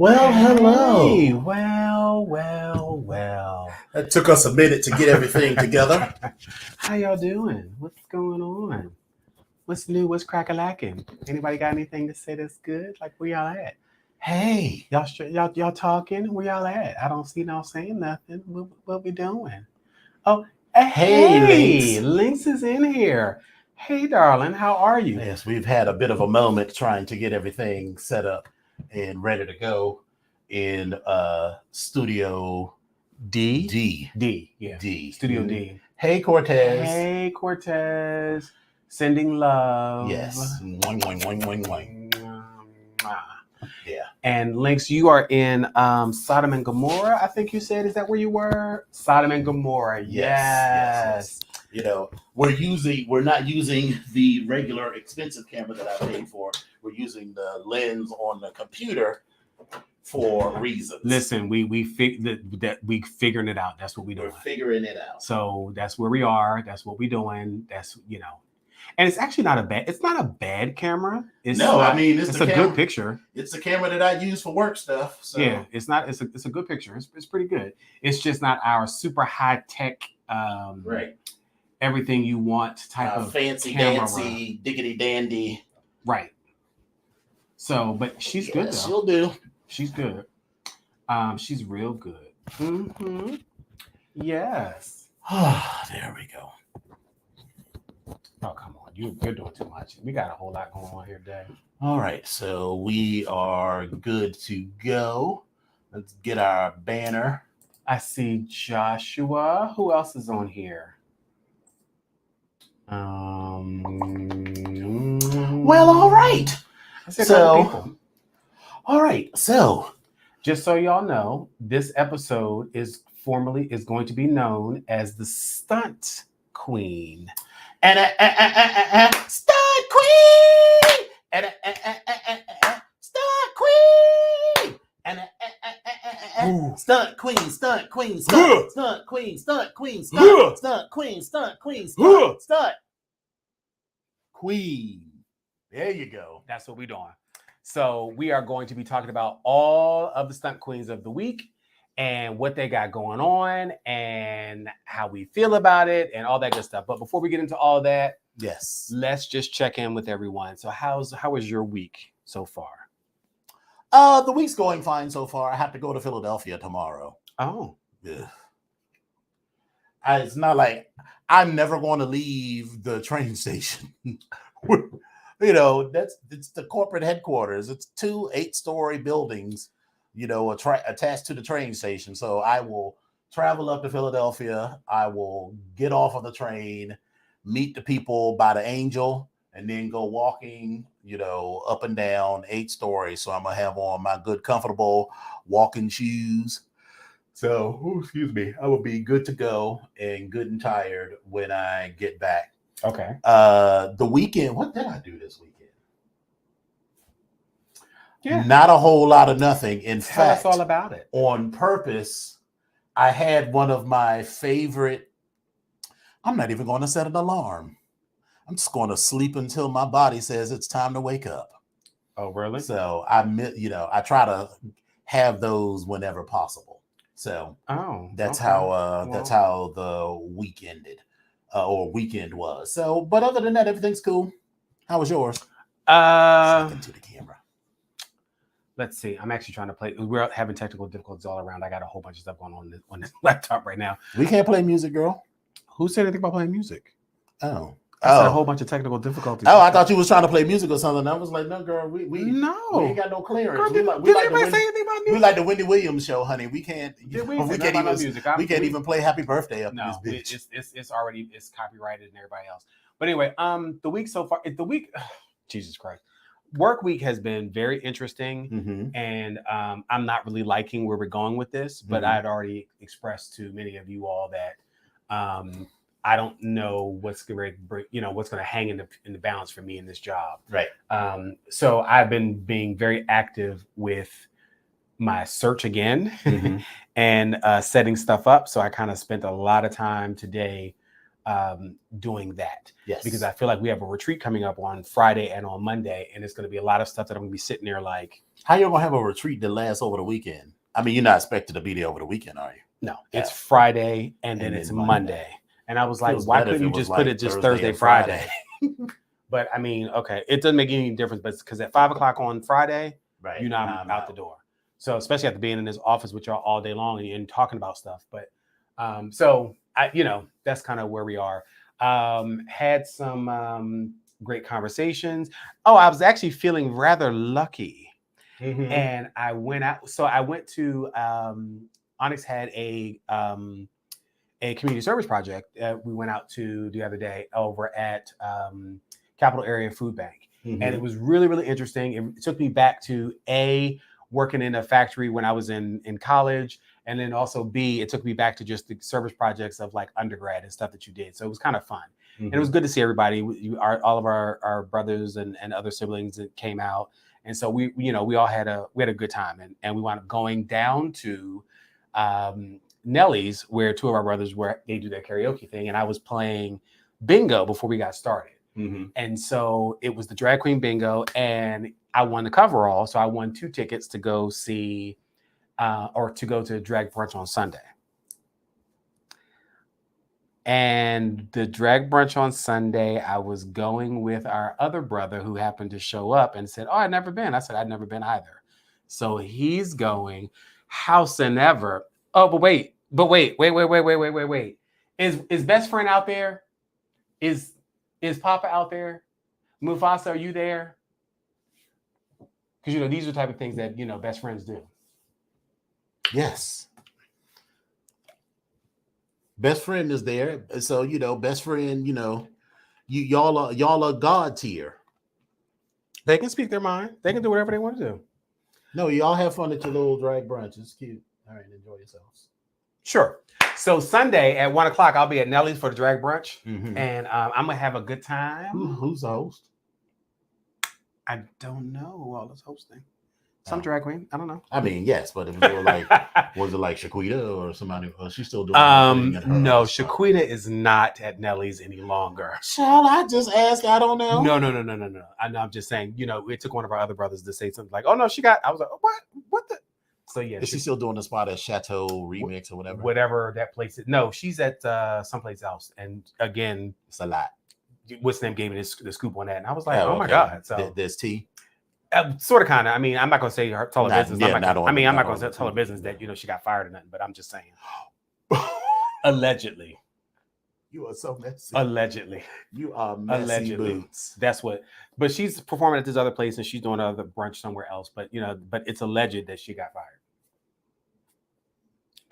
Well, Hey, hello. well. It took us a minute to get everything together. How y'all doing? What's going on? What's new? What's crack-a-lacking? Anybody got anything to say that's good? Like where y'all at? Hey, Y'all talking? Where y'all at? I don't see no saying nothing. What we doing? Oh, hey, hey, Lynx. Lynx is in here. Hey, darling, how are you? Yes, we've had a bit of a moment trying to get everything set up and ready to go in Studio D? D. D, yeah. D. Studio Mhm. D. Hey, Cortez. Hey, Cortez. Sending love. Yes. Moing, moing, moing, moing, moing. Yeah. And Lynx, you are in Sodom and Gomorrah, I think you said. Is that where you were? Sodom and Gomorrah. Yes. You know, we're not using the regular expensive camera that I paid for. We're using the lens on the computer for reasons. Listen, we figuring it out. That's what we doing. We're figuring it out. So that's where we are. That's what we doing. That's and it's actually not a bad. It's not a bad camera. It's a good picture. It's the camera that I use for work stuff. So yeah, it's not. It's a good picture. It's pretty good. It's just not our super high tech. Right. Everything you want type of fancy camera. dancy diggity dandy. Right. So, but she's good though. She'll do. She's good. She's real good. Mm-hmm. Yes. There we go. Oh, come on. You're doing too much. We got a whole lot going on here today. All right. So we are good to go. Let's get our banner. I see Joshua. Who else is on here? Well, all right. I see a couple people. All right. So, just so y'all know, this episode is going to be known as the Stunt Queen. And Stunt Queen. And Stunt Queen. And Stunt Queen, Stunt Queen, Stunt Queen, Stunt Queen, Stunt Queen, Stunt Queen, Stunt Queen. There you go. That's what we're doing. So we are going to be talking about all of the Stunt Queens of the week and what they got going on and how we feel about it and all that good stuff. But before we get into all that, yes, let's just check in with everyone. So how was your week so far? The week's going fine so far. I have to go to Philadelphia tomorrow. Oh. Yeah. It's not like I'm never going to leave the train station. It's the corporate headquarters. It's 2 8-story buildings, attached to the train station. So I will travel up to Philadelphia. I will get off of the train, meet the people by the Angel, and then go walking, up and down 8 stories. So I'm going to have on my good, comfortable walking shoes. So, excuse me, I will be good to go and good and tired when I get back. Okay. The weekend, what did I do this weekend? Yeah. Not a whole lot of nothing. In fact, tell us all about it. On purpose, I had one of my favorite. I'm not even going to set an alarm. I'm just going to sleep until my body says it's time to wake up. Oh, really? So I try to have those whenever possible. So that's how the week ended. Or weekend was. So, but other than that, everything's cool. How was yours? To the camera. Let's see. I'm actually trying to play. We're having technical difficulties all around. I got a whole bunch of stuff going on this laptop right now. We can't play music, girl. Who said anything about playing music? Oh. I said a whole bunch of technical difficulties. Oh, I thought you was trying to play music or something. I was like, no, girl, we ain't got no clearance. Girl, did anybody say anything about music? We like the Wendy Williams show, honey. We can't. We can't even play Happy Birthday up in this bitch. It's copyrighted and everybody else. But anyway, the week so far, Jesus Christ, work week has been very interesting, and I'm not really liking where we're going with this. But I had already expressed to many of you all that. I don't know what's going to hang in the balance for me in this job. Right. So I've been being very active with my search again and setting stuff up. So I kind of spent a lot of time today doing that. Yes. Because I feel like we have a retreat coming up on Friday and on Monday, and it's going to be a lot of stuff that I'm going to be sitting there like, How you gonna have a retreat that lasts over the weekend? I mean, you're not expected to be there over the weekend, are you? No, it's Friday and then And it's then Monday. And I was like, Feels why better if couldn't it you was just put like it just Thursday Thursday, and Friday? Friday. But I mean, okay, it doesn't make any difference. But because at 5 o'clock on Friday, Right. you know, I'm out the door. So especially after being in this office with y'all all day long and talking about stuff. But so I, you know, that's kind of where we are. Had some great conversations. Oh, I was actually feeling rather lucky. Mm-hmm. And I went out. So I went to Onyx had a community service project we went out to the other day over at Capital Area Food Bank. Mm-hmm. And it was really, really interesting. It took me back to working in a factory when I was in college. And then also B, it took me back to just the service projects of like undergrad and stuff that you did. So it was kind of fun. Mm-hmm. And it was good to see everybody. All of our brothers and other siblings that came out. And so we all had a good time. And we wound up going down to Nellie's, where two of our brothers they do their karaoke thing, and I was playing bingo before we got started. Mm-hmm. And so it was the drag queen bingo, and I won the coverall. So I won 2 tickets to go see or to go to drag brunch on Sunday. And the drag brunch on Sunday, I was going with our other brother who happened to show up and said, "Oh, I'd never been." I said, "I'd never been either." So he's going, howsoever. Oh, but wait. Is best friend out there? Is Papa out there? Mufasa, are you there? Because, you know, these are the type of things that, you know, best friends do. Yes. Best friend is there. So, you know, best friend, you know, y'all are God tier. They can speak their mind. They can do whatever they want to do. No, y'all have fun at your little drag brunch. It's cute. All right, enjoy yourselves. Sure. So Sunday at 1 o'clock, I'll be at Nellie's for the drag brunch, and I'm gonna have a good time. Who's the host? I don't know who all is hosting. Some drag queen. I don't know. I mean, yes, but it was like, was it like Shaquita or somebody? Or she's still doing? No, Shaquita is not at Nellie's any longer. Shall I just ask? I don't know. No. I know. I'm just saying. You know, it took one of our other brothers to say something like, "Oh no, she got." I was like, "What? What the?" So yeah, is she still doing the spot at Chateau Remix or whatever? Whatever that place is. No, she's at someplace else. And again, it's a lot. What's the name gave me the scoop on that, and I was like, "Oh my god!" So there's tea. Sort of, kind of. I mean, I'm not going to say tell her business. Yeah, I'm not going to tell her business that, you know, she got fired or nothing. But I'm just saying, allegedly. You are so messy. Allegedly, you are messy. Allegedly, boots. That's what. But she's performing at this other place and she's doing another brunch somewhere else. But you know, it's alleged that she got fired.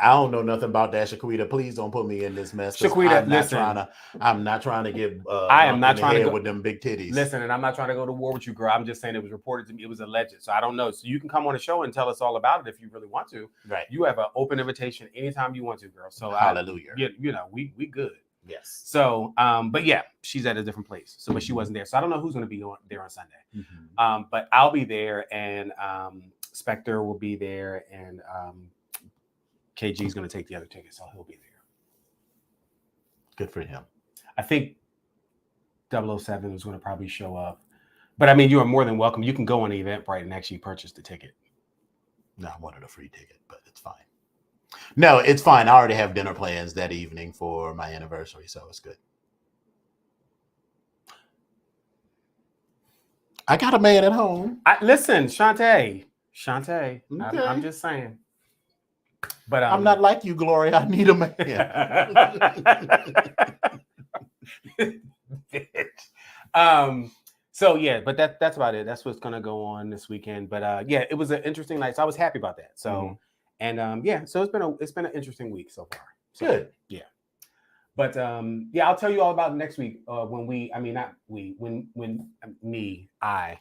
I don't know nothing about that, Shaquita. Please don't put me in this mess. Shaquita, I'm not trying to get. I am not trying to go with them big titties. Listen, and I'm not trying to go to war with you, girl. I'm just saying it was reported to me. It was alleged, so I don't know. So you can come on the show and tell us all about it if you really want to. Right. You have an open invitation anytime you want to, girl. So hallelujah. You know, we good. Yes. So, but yeah, she's at a different place. So, but she wasn't there. So I don't know who's going to be there on Sunday. Mm-hmm. But I'll be there, and Spectre will be there, and KG is going to take the other ticket, so he'll be there. Good for him. I think 007 is going to probably show up. But I mean, you are more than welcome. You can go on the Eventbrite and actually purchase the ticket. No, I wanted a free ticket, but it's fine. No, it's fine. I already have dinner plans that evening for my anniversary, so it's good. I got a man at home. Listen, Shantae. Okay. I'm just saying. But I'm not like you, Gloria. I need a man. So yeah, but that's about it. That's what's gonna go on this weekend. But yeah, it was an interesting night. So I was happy about that. So and yeah, so it's been an interesting week so far. So, good. Yeah. But yeah, I'll tell you all about next week when I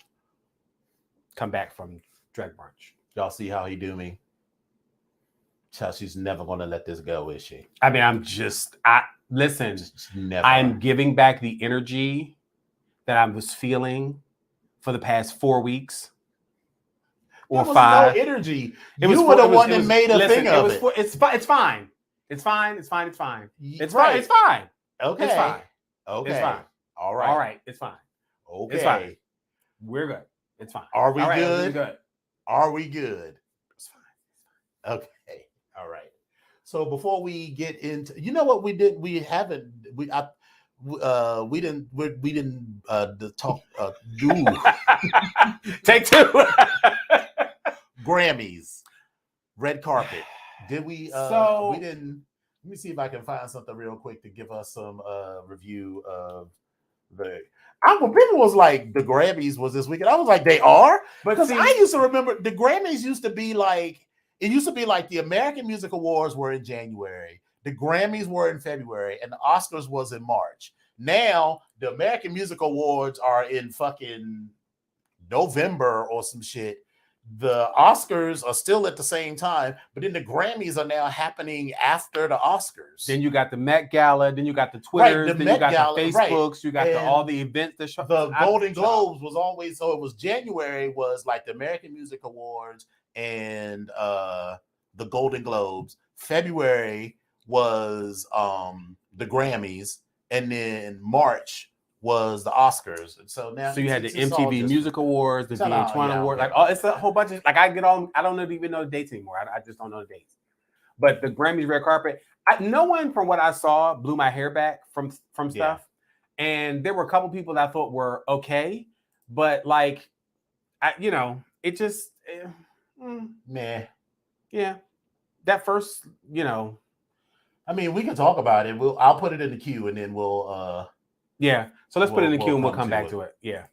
come back from drag brunch. Y'all see how he do me? Chelsea's never gonna let this go, is she? I mean, listen. Never. I'm giving back the energy that I was feeling for the past 4 weeks or 5. No energy. You were the one that made a thing of it. It's fine. It's fine. It's fine. It's fine. It's fine. Okay. It's fine. Okay. It's fine. All right. It's fine. Okay. It's fine. We're good. It's fine. Are we good? We're good. Are we good? It's fine. Okay. All right. So before we get into, you know what we did? We haven't. We didn't talk. Do Take two. Grammys, red carpet. Did we? So we didn't. Let me see if I can find something real quick to give us some review of the. People was like the Grammys was this weekend. I was like, they are, because I used to remember the Grammys used to be like, it used to be like the American Music Awards were in January, the Grammys were in February, and the Oscars was in March. Now the American Music Awards are in fucking November or some shit. The Oscars are still at the same time, but then the Grammys are now happening after the Oscars. Then you got the Met Gala, then you got the Twitters, then you got the Facebooks, you got all the events. The Golden Globes was always, so it was January was like the American Music Awards and the Golden Globes. February was the Grammys, and then March was the Oscars. And so now, so you had the MTV Music Awards, the VH1 Awards, like it's a whole bunch of, like, I don't even know the dates anymore. I just don't know the dates. But the Grammys red carpet, no one from what I saw blew my hair back from stuff. And there were a couple people that I thought were okay, but like, it just meh. Yeah, that first, I mean, we can talk about it. I'll put it in the queue, and then we'll. Yeah, so let's put it in the queue and we'll come back to it. Yeah.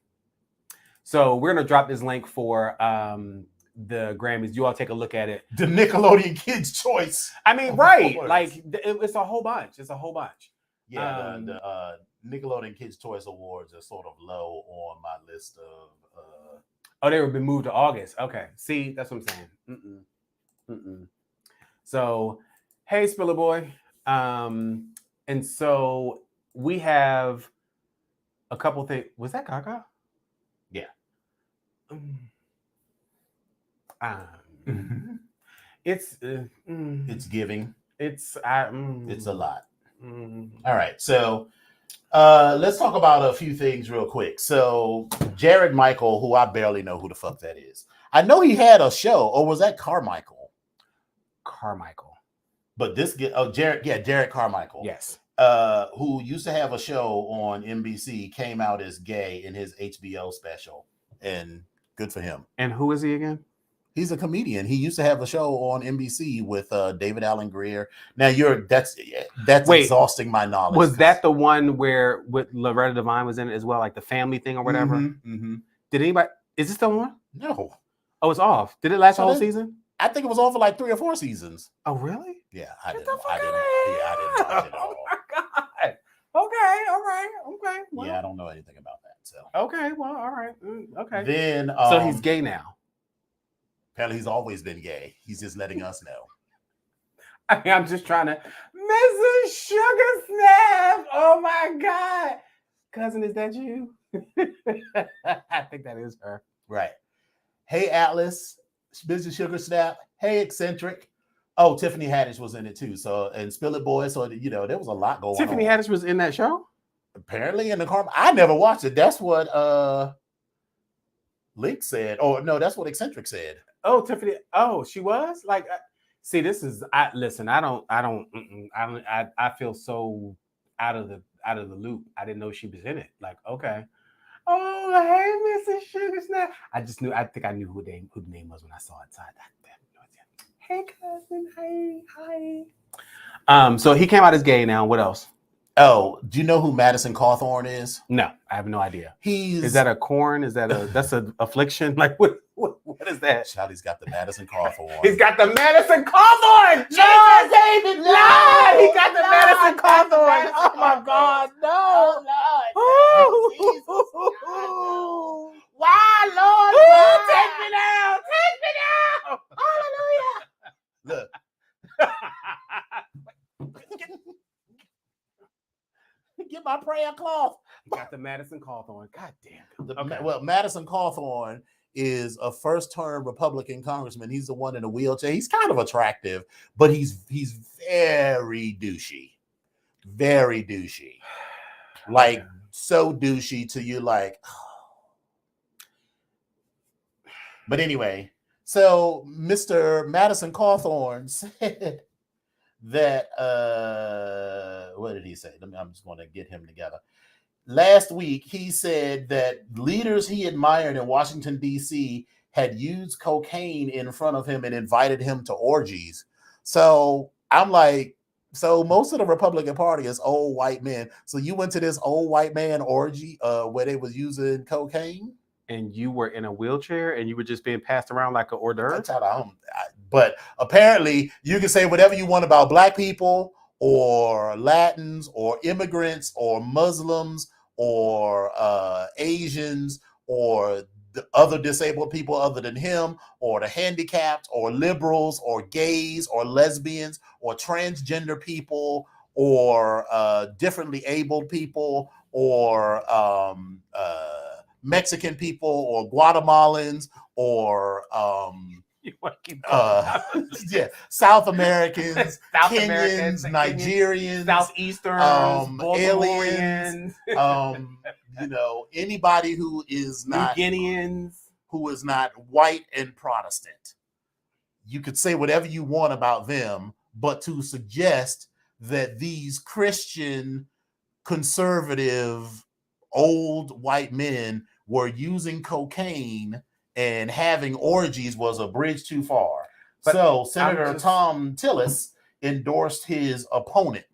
So we're gonna drop this link for the Grammys. You all take a look at it. The Nickelodeon Kids' Choice. I mean, right? Like it's a whole bunch. It's a whole bunch. Yeah, the Nickelodeon Kids' Choice Awards are sort of low on my list of. Oh, they were been moved to August. Okay, see, that's what I'm saying. So, hey, Spiller Boy, and so we have a couple things. Was that Gaga? Yeah. It's giving. It's a lot. All right, so let's talk about a few things real quick. So Jared Michael, who I barely know who the fuck that is. I know he had a show, or was that Carmichael? Carmichael. But Jared Carmichael. Yes. Who used to have a show on NBC, came out as gay in his HBO special, and good for him. And who is he again? He's a comedian. He used to have a show on NBC with David Allen Greer. Now that's exhausting my knowledge. Was that the one where with Loretta Devine was in it as well, like the family thing or whatever? Did anybody? Is this still on? No. Oh, it's off. Did it last the whole season? I think it was on for like 3 or 4 seasons. Oh, really? Yeah, I didn't watch it at all. Oh my god. Okay, all right, okay. Well, yeah, I don't know anything about that. So okay, well, all right, okay. Then so he's gay now. Apparently, he's always been gay. He's just letting us know. I mean, I'm just trying to, Mrs. Sugar Snap. Oh my god, cousin, is that you? I think that is her. Right. Hey, Atlas, Mrs. Sugar Snap. Hey, Eccentric. Oh, Tiffany Haddish was in it too. So, and Spill It Boy. So, there was a lot going on. Tiffany Haddish was in that show? Apparently in the car. I never watched it. That's what Link said. Oh, no, that's what Eccentric said. Oh, Tiffany. Oh, she was? Like, see, this is, listen, I feel so out of the loop. I didn't know she was in it. Like, okay. Oh, hey, Mrs. Sugar Snap. I think I knew who the name was when I saw it. So hey, cousin. Hi. So he came out as gay now. What else? Oh, do you know who Madison Cawthorn is? No, I have no idea. Is that a corn? That's an affliction? Like what is that? Charlie's got the Madison Cawthorn. He's got the Madison Cawthorn! No, David, no! He got the Madison Cawthorn! Oh my God, no! Oh, Lord. Why, Lord? Why? Take me down! Take me down! Hallelujah! Look. Get my prayer cloth. He got the Madison Cawthorn. God damn. Okay. Well, Madison Cawthorn is a first-term Republican congressman. He's the one in a wheelchair. He's kind of attractive, but he's very douchey. Very douchey. Like, so douchey to you, like. But anyway, So Mr. Madison Cawthorn said that what did he say? I'm just going to get him together. Last week, he said that leaders he admired in Washington, D.C. had used cocaine in front of him and invited him to orgies. So I'm like, so most of the Republican Party is old white men. So you went to this old white man orgy where they was using cocaine? And you were in a wheelchair and you were just being passed around like an hors d'oeuvre? But apparently you can say whatever you want about black people or Latins or immigrants or Muslims or Asians or the other disabled people other than him or the handicapped or liberals or gays or lesbians or transgender people or differently abled people or Mexican people or Guatemalans or South Americans, Kenyans, Nigerians, Southeasterns, aliens, anybody who is not Guineans, who is not white and Protestant. You could say whatever you want about them, but to suggest that these Christian, conservative, old white men were using cocaine and having orgies was a bridge too far. But so Senator Tom Tillis endorsed his opponent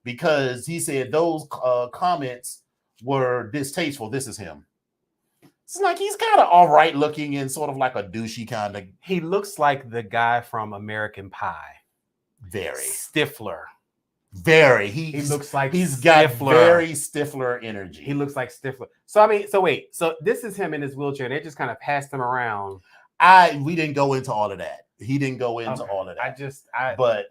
because he said those comments were distasteful. This is him. It's like he's kind of all right looking and sort of like a douchey kind of. He looks like the guy from American Pie. Very. Stifler. Very. He looks like he's got very Stifler energy. He looks like Stifler. So wait. So this is him in his wheelchair. They just kind of passed him around. We didn't go into all of that. He didn't go into all of that. But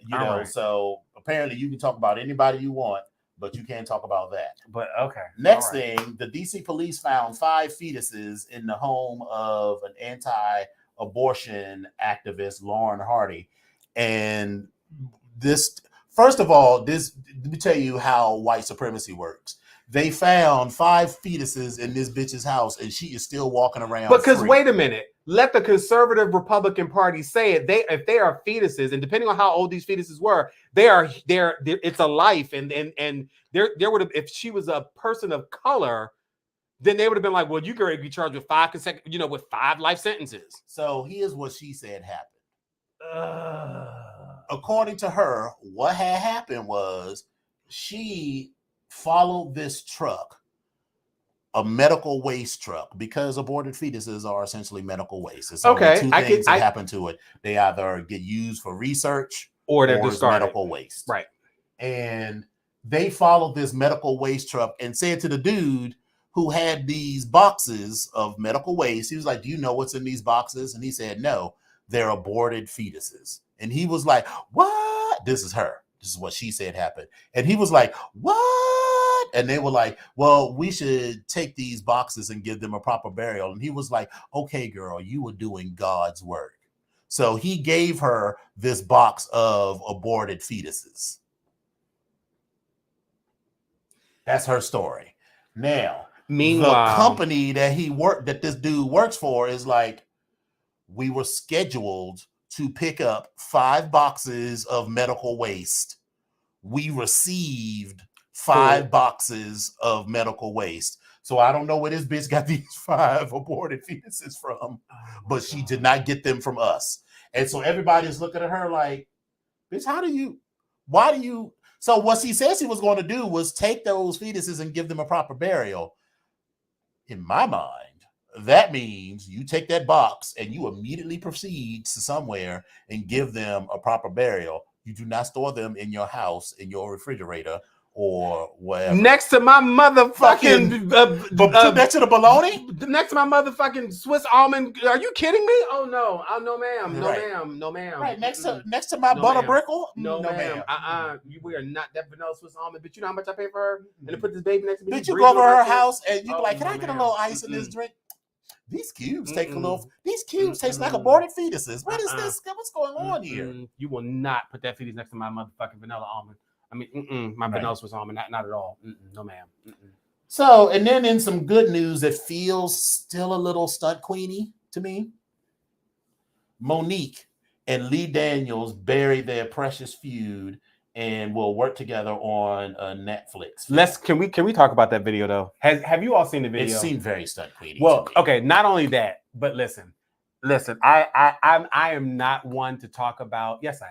so apparently you can talk about anybody you want, but you can't talk about that. But okay. Next thing, the DC police found 5 fetuses in the home of an anti-abortion activist, Lauren Hardy. And this, first of all, let me tell you how white supremacy works. They found 5 fetuses in this bitch's house, and she is still walking around. Because wait a minute, let the conservative Republican Party say it. If they are fetuses, and depending on how old these fetuses were, they're it's a life, and there would have, if she was a person of color, then they would have been like, well, you could be charged with 5 consecutive, with 5 life sentences. So here's what she said happened. According to her, what had happened was she followed this truck, a medical waste truck, because aborted fetuses are essentially medical waste. It's only 2 things that happen to it. They either get used for research or they're discarded. Medical waste. Right. And they followed this medical waste truck and said to the dude who had these boxes of medical waste, he was like, do you know what's in these boxes? And he said, no, they're aborted fetuses. And he was like, what? This is her. This is what she said happened. And he was like, what? And they were like, well, we should take these boxes and give them a proper burial. And he was like, okay, girl, you were doing God's work. So he gave her this box of aborted fetuses. That's her story. Now, meanwhile, the company that this dude works for is like, we were scheduled to pick up 5 boxes of medical waste. We received 5 boxes of medical waste. So I don't know where this bitch got these 5 aborted fetuses from, but she did not get them from us. And so everybody's looking at her like, bitch, why do you? So what she said she was going to do was take those fetuses and give them a proper burial. In my mind, that means you take that box and you immediately proceed to somewhere and give them a proper burial. You do not store them in your house, in your refrigerator, or whatever. Next to my motherfucking... next to the bologna? Next to my motherfucking Swiss almond. Are you kidding me? Oh, no. No, ma'am. No, ma'am. No, ma'am. Right, next to my butter brickle? No, ma'am. We are not that vanilla Swiss almond. But you know how much I pay for her? And to put this baby next to me? Did you go over her house and you be like, can I get a little ice in this drink? These cubes take a little. These cubes taste like aborted fetuses. What is this? What's going on here? You will not put that fetus next to my motherfucking vanilla almond. I mean, my vanilla Swiss almond, not at all. No, ma'am. So, and then in some good news that feels still a little stunt queeny to me. Monique and Lee Daniels bury their precious feud and will work together on a Netflix. Can we talk about that video though? Have you all seen the video? It seemed very Stunt Queenie. Well, okay, not only that, but listen. I am not one to talk about. Yes, I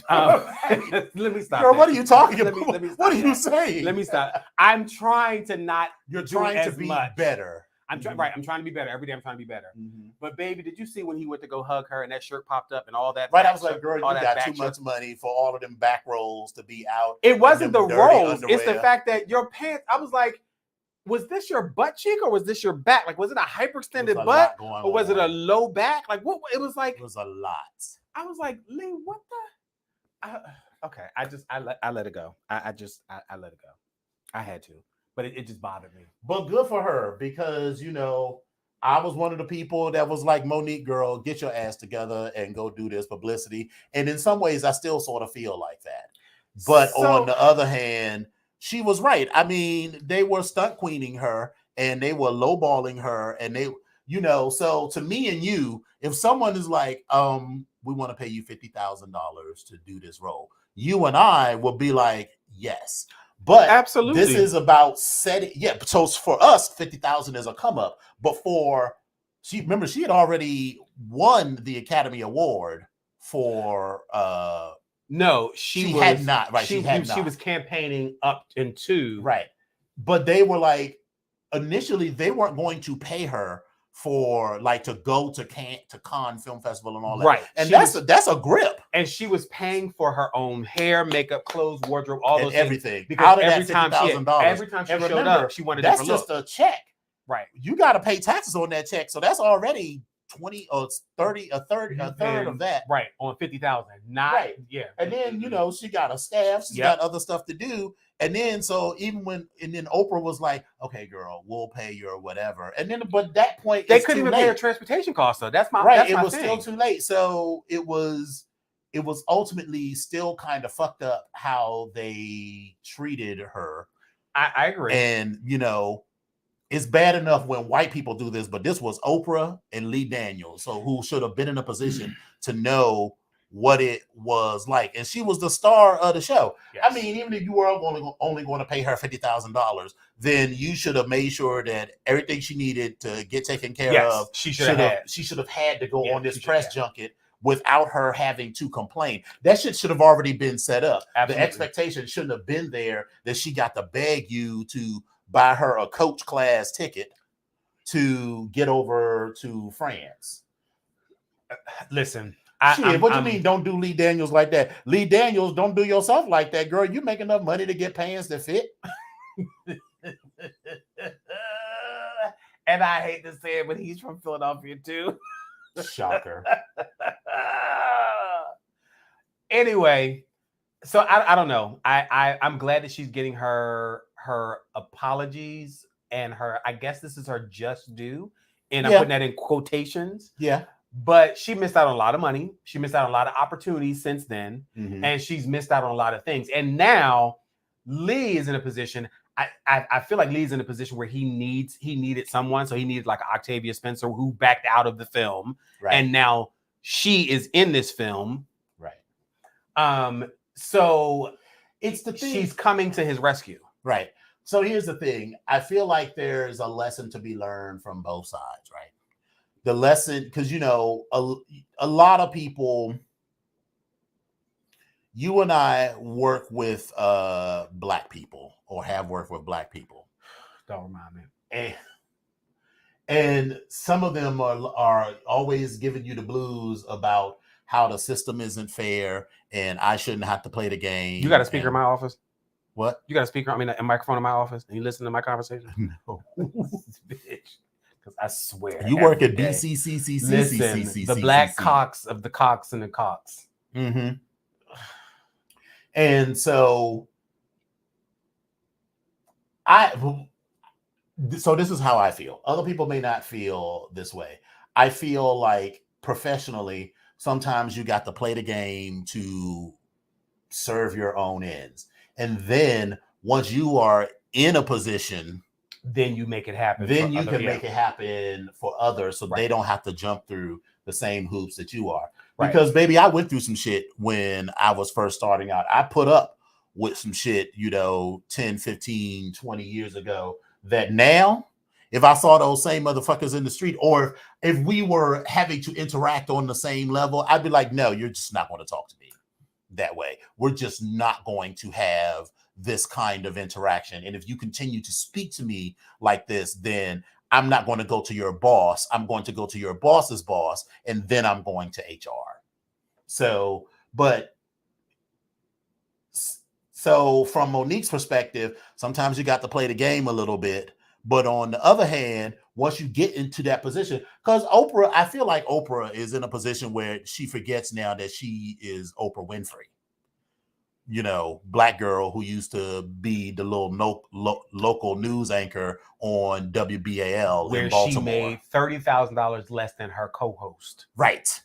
am. Let me stop. Girl, what are you talking about? What are you that. saying? Let me stop. I'm trying to not. You're trying to be better. I'm trying. Right. I'm trying to be better every day. I'm trying to be better. But baby, did you see when he went to go hug her and that shirt popped up and all that? Right. I was like, girl, you got too much money for all of them back rolls to be out. It wasn't the rolls. It's the fact that your pants. I was like, was this your butt cheek or was this your back? Like, was it a hyperextended butt or was it a low back? Like, what? It was like. It was a lot. I was like, Lee, what the? Okay. I let it go. I let it go. I had to. But it just bothered me. But good for her because, I was one of the people that was like, Monique, girl, get your ass together and go do this publicity. And in some ways, I still sort of feel like that. But on the other hand, she was right. I mean, they were stunt queening her and they were lowballing her. And they, so to me and you, if someone is like, we want to pay you $50,000 to do this role, you and I will be like, yes. But absolutely, this is about setting. Yeah, so for us, 50,000 is a come up. But she had already won the Academy Award for. No, she had not. Right, she was campaigning up into right. But they were like, initially, they weren't going to pay her for like to go to Cannes Film Festival and all that. Right. And that's a grip. And she was paying for her own hair, makeup, clothes, wardrobe, all those everything. Things. Because every time she showed up, she wanted that's just a check. Right. You got to pay taxes on that check. So that's already 20 or 30, a third of that. Right. On 50,000. Not right. Yeah. And then, she got a staff, she's got other stuff to do. And then then Oprah was like, okay, girl, we'll pay your whatever. And then, but that point, they couldn't even pay her transportation costs, though. That's my right. That's it was still too late. So it was ultimately still kind of fucked up how they treated her. I agree. And, it's bad enough when white people do this, but this was Oprah and Lee Daniels, so who should have been in a position to know what it was like. And she was the star of the show. Yes. I mean, even if you were only going to pay her $50,000, then you should have made sure that everything she needed to get taken care of, she should have had to go on this press junket without her having to complain. That shit should have already been set up. Absolutely. The expectation shouldn't have been there that she got to beg you to buy her a coach class ticket to get over to France. Listen, what you mean don't do Lee Daniels like that? Lee Daniels, don't do yourself like that, girl. You make enough money to get pants that fit. And I hate to say it, but he's from Philadelphia too. Shocker. Anyway, so I don't know. I'm glad that she's getting her apologies and I guess this is her just due. And I'm putting that in quotations. Yeah. But she missed out on a lot of money. She missed out on a lot of opportunities since then. Mm-hmm. And she's missed out on a lot of things. And now Lee is in a position. I feel like Lee's in a position where he needed someone. So he needed like Octavia Spencer who backed out of the film. Right. And now she is in this film. Right. So it's the thing. She's coming to his rescue. Right. So here's the thing. I feel like there's a lesson to be learned from both sides, right? The lesson, because, a lot of people, you and I work with Black people or have worked with Black people. Don't remind me. And some of them are always giving you the blues about how the system isn't fair and I shouldn't have to play the game. You got a speaker in my office? What? You got a microphone in my office and you listen to my conversation? No. Bitch. Because I swear. You work at BCCCC. Listen, the black cocks of the cocks and the cocks. Mm-hmm. And so this is how I feel. Other people may not feel this way. I feel like professionally, sometimes you got to play the game to serve your own ends. And then once you are in a position, then you make it happen. Then you can make it happen for others so they don't have to jump through the same hoops that you are. Right. Because, baby, I went through some shit when I was first starting out. I put up with some shit, 10, 15, 20 years ago that now, if I saw those same motherfuckers in the street, or if we were having to interact on the same level, I'd be like, no, you're just not going to talk to me that way. We're just not going to have this kind of interaction. And if you continue to speak to me like this, then I'm not going to go to your boss. I'm going to go to your boss's boss, and then I'm going to HR. So from Monique's perspective, sometimes you got to play the game a little bit. But on the other hand, once you get into that position, because Oprah, I feel like Oprah is in a position where she forgets now that she is Oprah Winfrey. Black girl who used to be the little local news anchor on WBAL where in Baltimore. She made $30,000 less than her co-host. Right.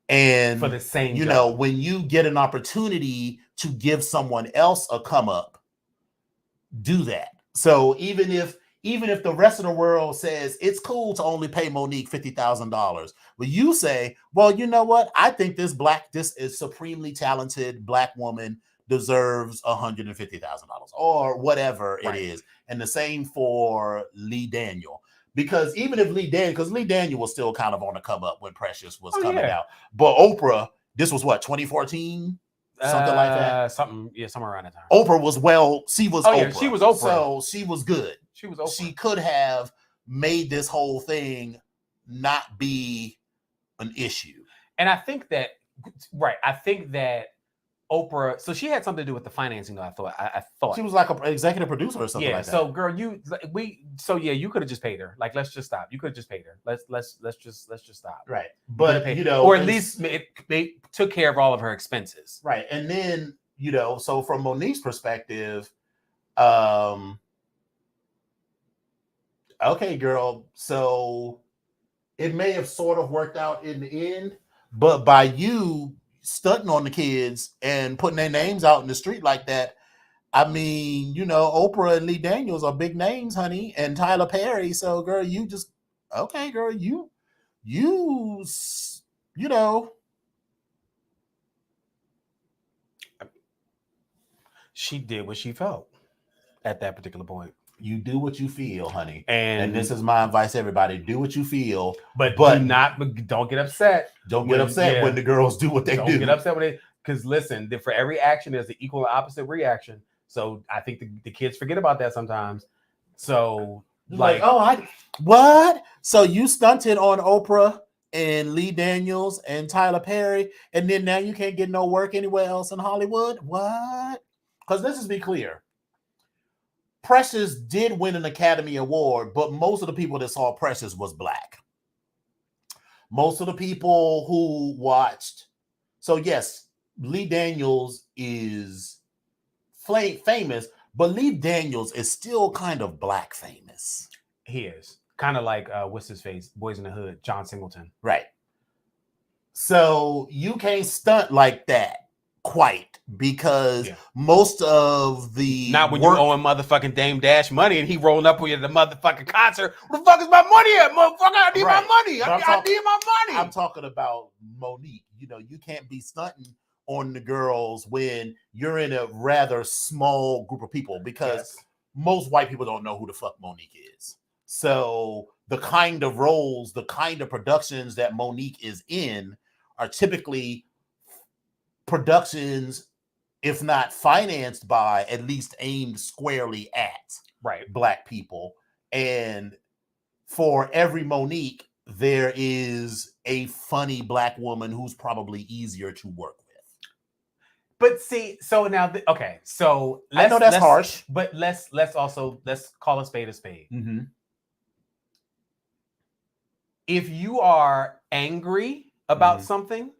And for the same job. When you get an opportunity to give someone else a come up, do that. So even if the rest of the world says it's cool to only pay Monique $50,000, but you say, well, you know what? I think this is supremely talented Black woman deserves $150,000 or whatever it is. And the same for Lee Daniel. Because even if Lee Daniel was still kind of on the come up when Precious was coming out. But Oprah, this was what, 2014? Something like that. Somewhere around that time. Oprah was she was Oprah. Yeah, she was Oprah. So she was good. She was Oprah. She could have made this whole thing not be an issue. And I think that Oprah, so she had something to do with the financing, though. I thought she was like an executive producer or something like that. So girl, you could have just paid her. Like, let's just stop. You could have just paid her. Let's just stop. Right. But or at least they took care of all of her expenses. Right. And then, so from Monique's perspective, okay, girl. So it may have sort of worked out in the end, but by you stunting on the kids and putting their names out in the street like that, I mean, Oprah and Lee Daniels are big names, honey, and Tyler Perry. So, girl, she did what she felt at that particular point. You do what you feel, honey. And this is my advice to everybody. Do what you feel. But don't get upset. Don't get upset when the girls do what they do. Don't get upset when because listen, for every action, there's the equal and opposite reaction. So I think the kids forget about that sometimes. So what? So you stunted on Oprah and Lee Daniels and Tyler Perry, and then now you can't get no work anywhere else in Hollywood? What? Because let's just be clear. Precious did win an Academy Award, but most of the people that saw Precious was Black. Most of the people who watched. So yes, Lee Daniels is famous, but Lee Daniels is still kind of Black famous. He is. Kind of like, what's his face? Boys in the Hood, John Singleton. Right. So you can't stunt like that. Quite, because most of the not when you owing motherfucking Dame Dash money and he rolling up with you at the motherfucking concert. Where the fuck is my money at, motherfucker? I need my money. I need my money. I'm talking about Monique. You can't be stunting on the girls when you're in a rather small group of people, because most white people don't know who the fuck Monique is. So the kind of roles, the kind of productions that Monique is in are typically productions, if not financed by, at least aimed squarely at Black people. And for every Monique, there is a funny Black woman who's probably easier to work with. But see, so now, so I know that's harsh, but let's call a spade a spade. Mm-hmm. If you are angry about something,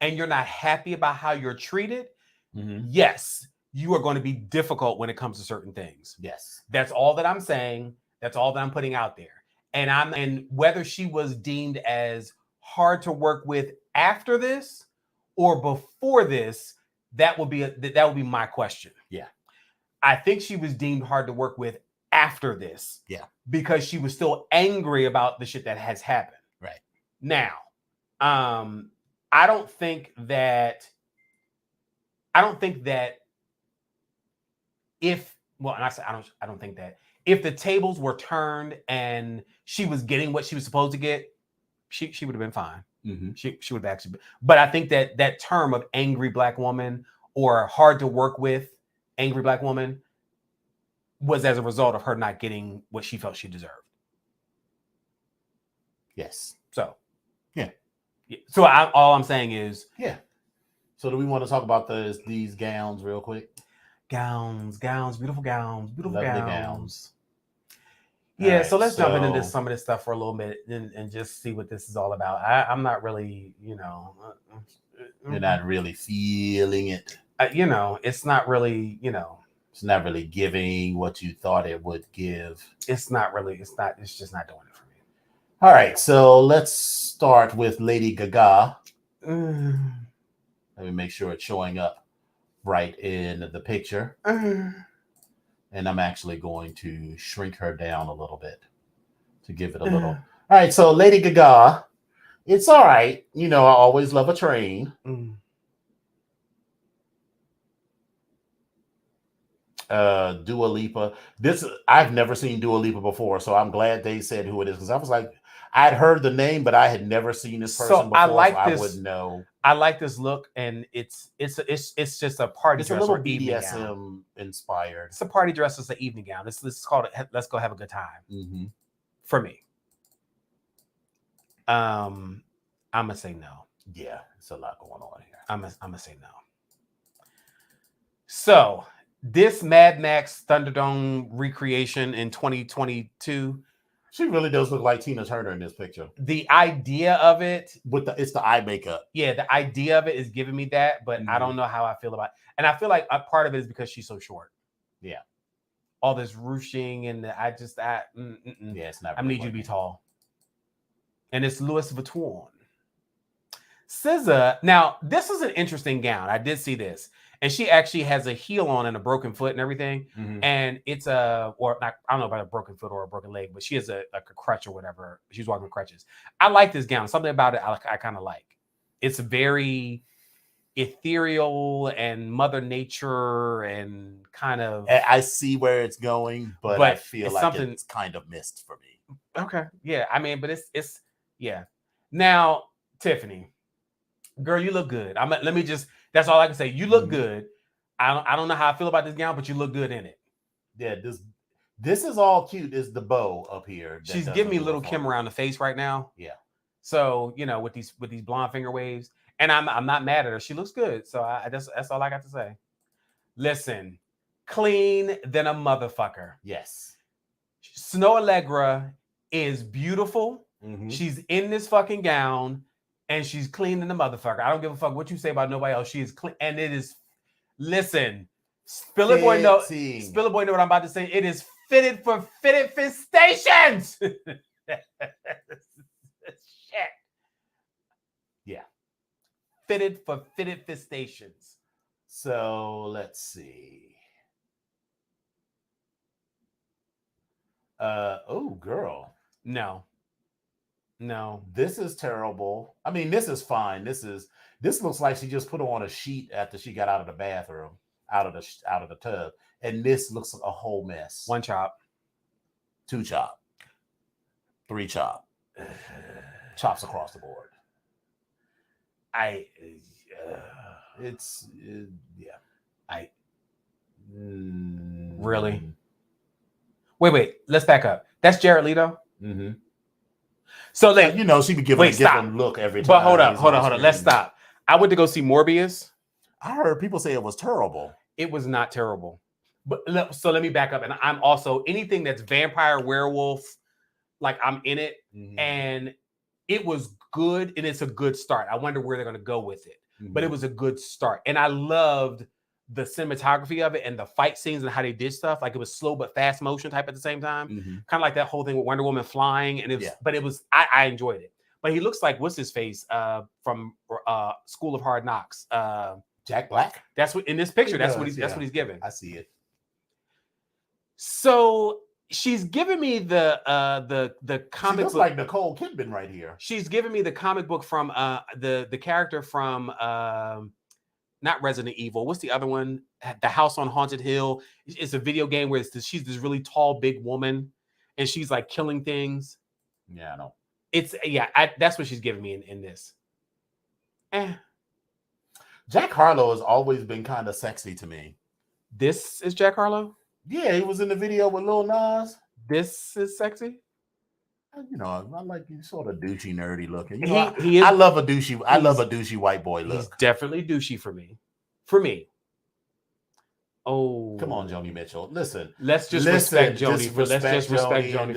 and you're not happy about how you're treated, yes, you are going to be difficult when it comes to certain things. Yes. That's all that I'm saying. That's all that I'm putting out there. And whether she was deemed as hard to work with after this or before this, that would be my question. Yeah. I think she was deemed hard to work with after this. Yeah. Because she was still angry about the shit that has happened. Right. Now, I don't think that if well, and I don't think that if the tables were turned and she was getting what she was supposed to get, she would have been fine. Mm-hmm. She would have actually been. But I think that term of angry black woman or hard to work with angry black woman was as a result of her not getting what she felt she deserved. Yes. So, yeah. So all I'm saying is, yeah. So do we want to talk about these gowns real quick? Gowns, beautiful gowns, beautiful Lovely gowns. Yeah, right, so let's jump into some of this stuff for a little bit and just see what this is all about. I'm not really, you're not really feeling it. It's not really, it's not really giving what you thought it would give. It's just not doing it for me. All right, so let's start with Lady Gaga. Let me make sure it's showing up right in the picture. And I'm actually going to shrink her down a little bit to give it a little. All right, so Lady Gaga, it's all right. I always love a train. Dua Lipa. I've never seen Dua Lipa before, so I'm glad they said who it is, because I was like, I'd heard the name, but I had never seen this person before, so I wouldn't know. I like this look, and it's just a party dress. It's a little BDSM inspired. It's a party dress. It's an evening gown. This is called Let's Go Have a Good Time. For me, I'm gonna say no. Yeah, it's a lot going on here. I'm gonna say no. So this Mad Max Thunderdome recreation in 2022. She really does look like Tina Turner in this picture. The idea of it, it's the eye makeup. Yeah, the idea of it is giving me that, but I don't know how I feel about it. And I feel like a part of it is because she's so short. Yeah. All this ruching and yeah, it's not. I need you to be tall. And it's Louis Vuitton. SZA. Now, this is an interesting gown. I did see this. And she actually has a heel on and a broken foot and everything. And it's I don't know about a broken foot or a broken leg, but she has a crutch or whatever. She's walking with crutches. I like this gown. Something about it I kind of like. It's very ethereal and Mother Nature and kind of. I see where it's going, but I feel like it's kind of missed for me. Okay. Yeah. I mean, but it's yeah. Now, Tiffany, girl, you look good. That's all I can say. You look good. I don't know how I feel about this gown, but you look good in it. Yeah, this is all cute. Is the bow up here? She's giving me little Kim around the face right now. Yeah. So with these blonde finger waves, and I'm not mad at her. She looks good. So that's all I got to say. Listen, clean than a motherfucker. Yes. Snow Allegra is beautiful. She's in this fucking gown. And she's clean in the motherfucker. I don't give a fuck what you say about nobody else. She is clean. And it is, listen, Spiller Boy know what I'm about to say. It is fitted for fitted stations. Shit. Yeah. Fitted for fitted stations. So let's see. Oh, girl. No. This is terrible. I mean, this is fine. This looks like she just put on a sheet after she got out of the bathroom, out of the tub, and this looks like a whole mess. 1 chop, 2 chop, 3 chop, chops across the board. Really? Wait. Let's back up. That's Jared Leto. So she be giving a different look every time. But hold on. Let's stop. I went to go see Morbius. I heard people say it was terrible. It was not terrible. But so let me back up. And I'm also anything that's vampire, werewolf, like I'm in it. And it was good. And it's a good start. I wonder where they're going to go with it. But it was a good start. And I loved the cinematography of it and the fight scenes and how they did stuff. Like it was slow but fast motion type at the same time. Kind of like that whole thing with Wonder Woman flying. And I enjoyed it. But he looks like what's his face from School of Hard Knocks. Jack Black. That's what in this picture. That's what he's giving. I see it. So She's giving me the She comic looks book. like Nicole Kidman right here. She's giving me the comic book from the character from not Resident Evil. What's the other one? The House on Haunted Hill. It's a video game where she's this really tall, big woman, and she's like killing things. Yeah, I know. It's that's what she's giving me in this. Jack Harlow has always been kind of sexy to me. This is Jack Harlow? Yeah, he was in the video with Lil Nas. This is sexy? You know, I like you sort of douchey, nerdy looking. He is, I love a douchey white boy look. He's definitely douchey for me. For me. Oh, come on, Joni Mitchell. Listen. Let's just respect Joni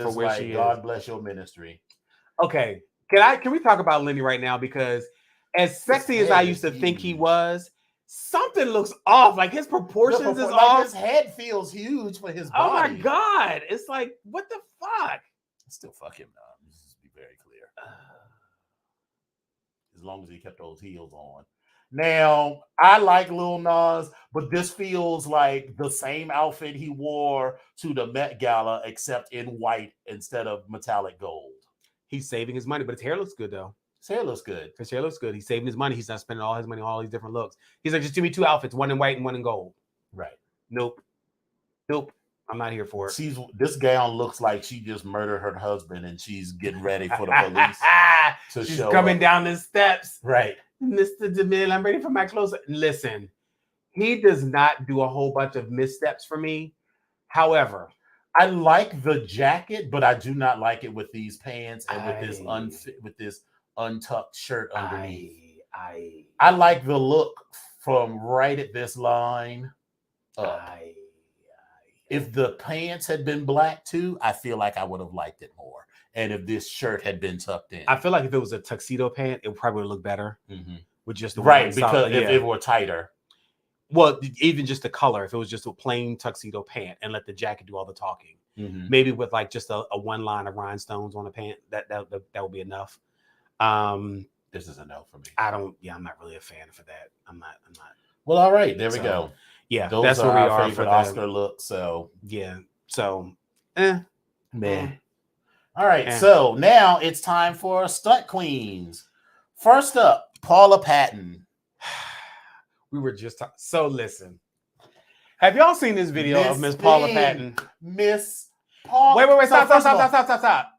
for where like, she is. God bless your ministry. Okay. Can we talk about Lenny right now? Because as sexy as I used to think he was, something looks off. Like his proportions is off. His head feels huge for his body. Oh my God. It's like, what the fuck? Still fuck him now. Let's just be very clear. As long as he kept those heels on. Now, I like Lil Nas, but this feels like the same outfit he wore to the Met Gala, except in white instead of metallic gold. He's saving his money, but his hair looks good though. His hair looks good. His hair looks good. He's saving his money. He's not spending all his money on all these different looks. He's like, just give me 2 outfits, one in white and one in gold. Right. Nope. I'm not here for it. This gown looks like she just murdered her husband and she's getting ready for the police to she's show coming up. down the steps. Right. Mr. DeMille, I'm ready for my clothes. Listen, he does not do a whole bunch of missteps for me. However, I like the jacket, but I do not like it with these pants and with this untucked shirt underneath. I like the look from right at this line up. If the pants had been black too, I feel like I would have liked it more. And if this shirt had been tucked in, I feel like if it was a tuxedo pant, it would probably look better with just the right because if it were tighter. Well, even just the color, if it was just a plain tuxedo pant and let the jacket do all the talking, maybe with like just a one line of rhinestones on the pant, that would be enough. This is a no for me. I'm not really a fan for that. I'm not. Well, all right, there we go. Yeah, that's where we are for the Oscar look. So yeah, so man. All right, so now it's time for Stunt Queens. First up, Paula Patton. We were just talking. So listen, have y'all seen this video of Miss Paula Patton? Miss Paula. Wait! Stop!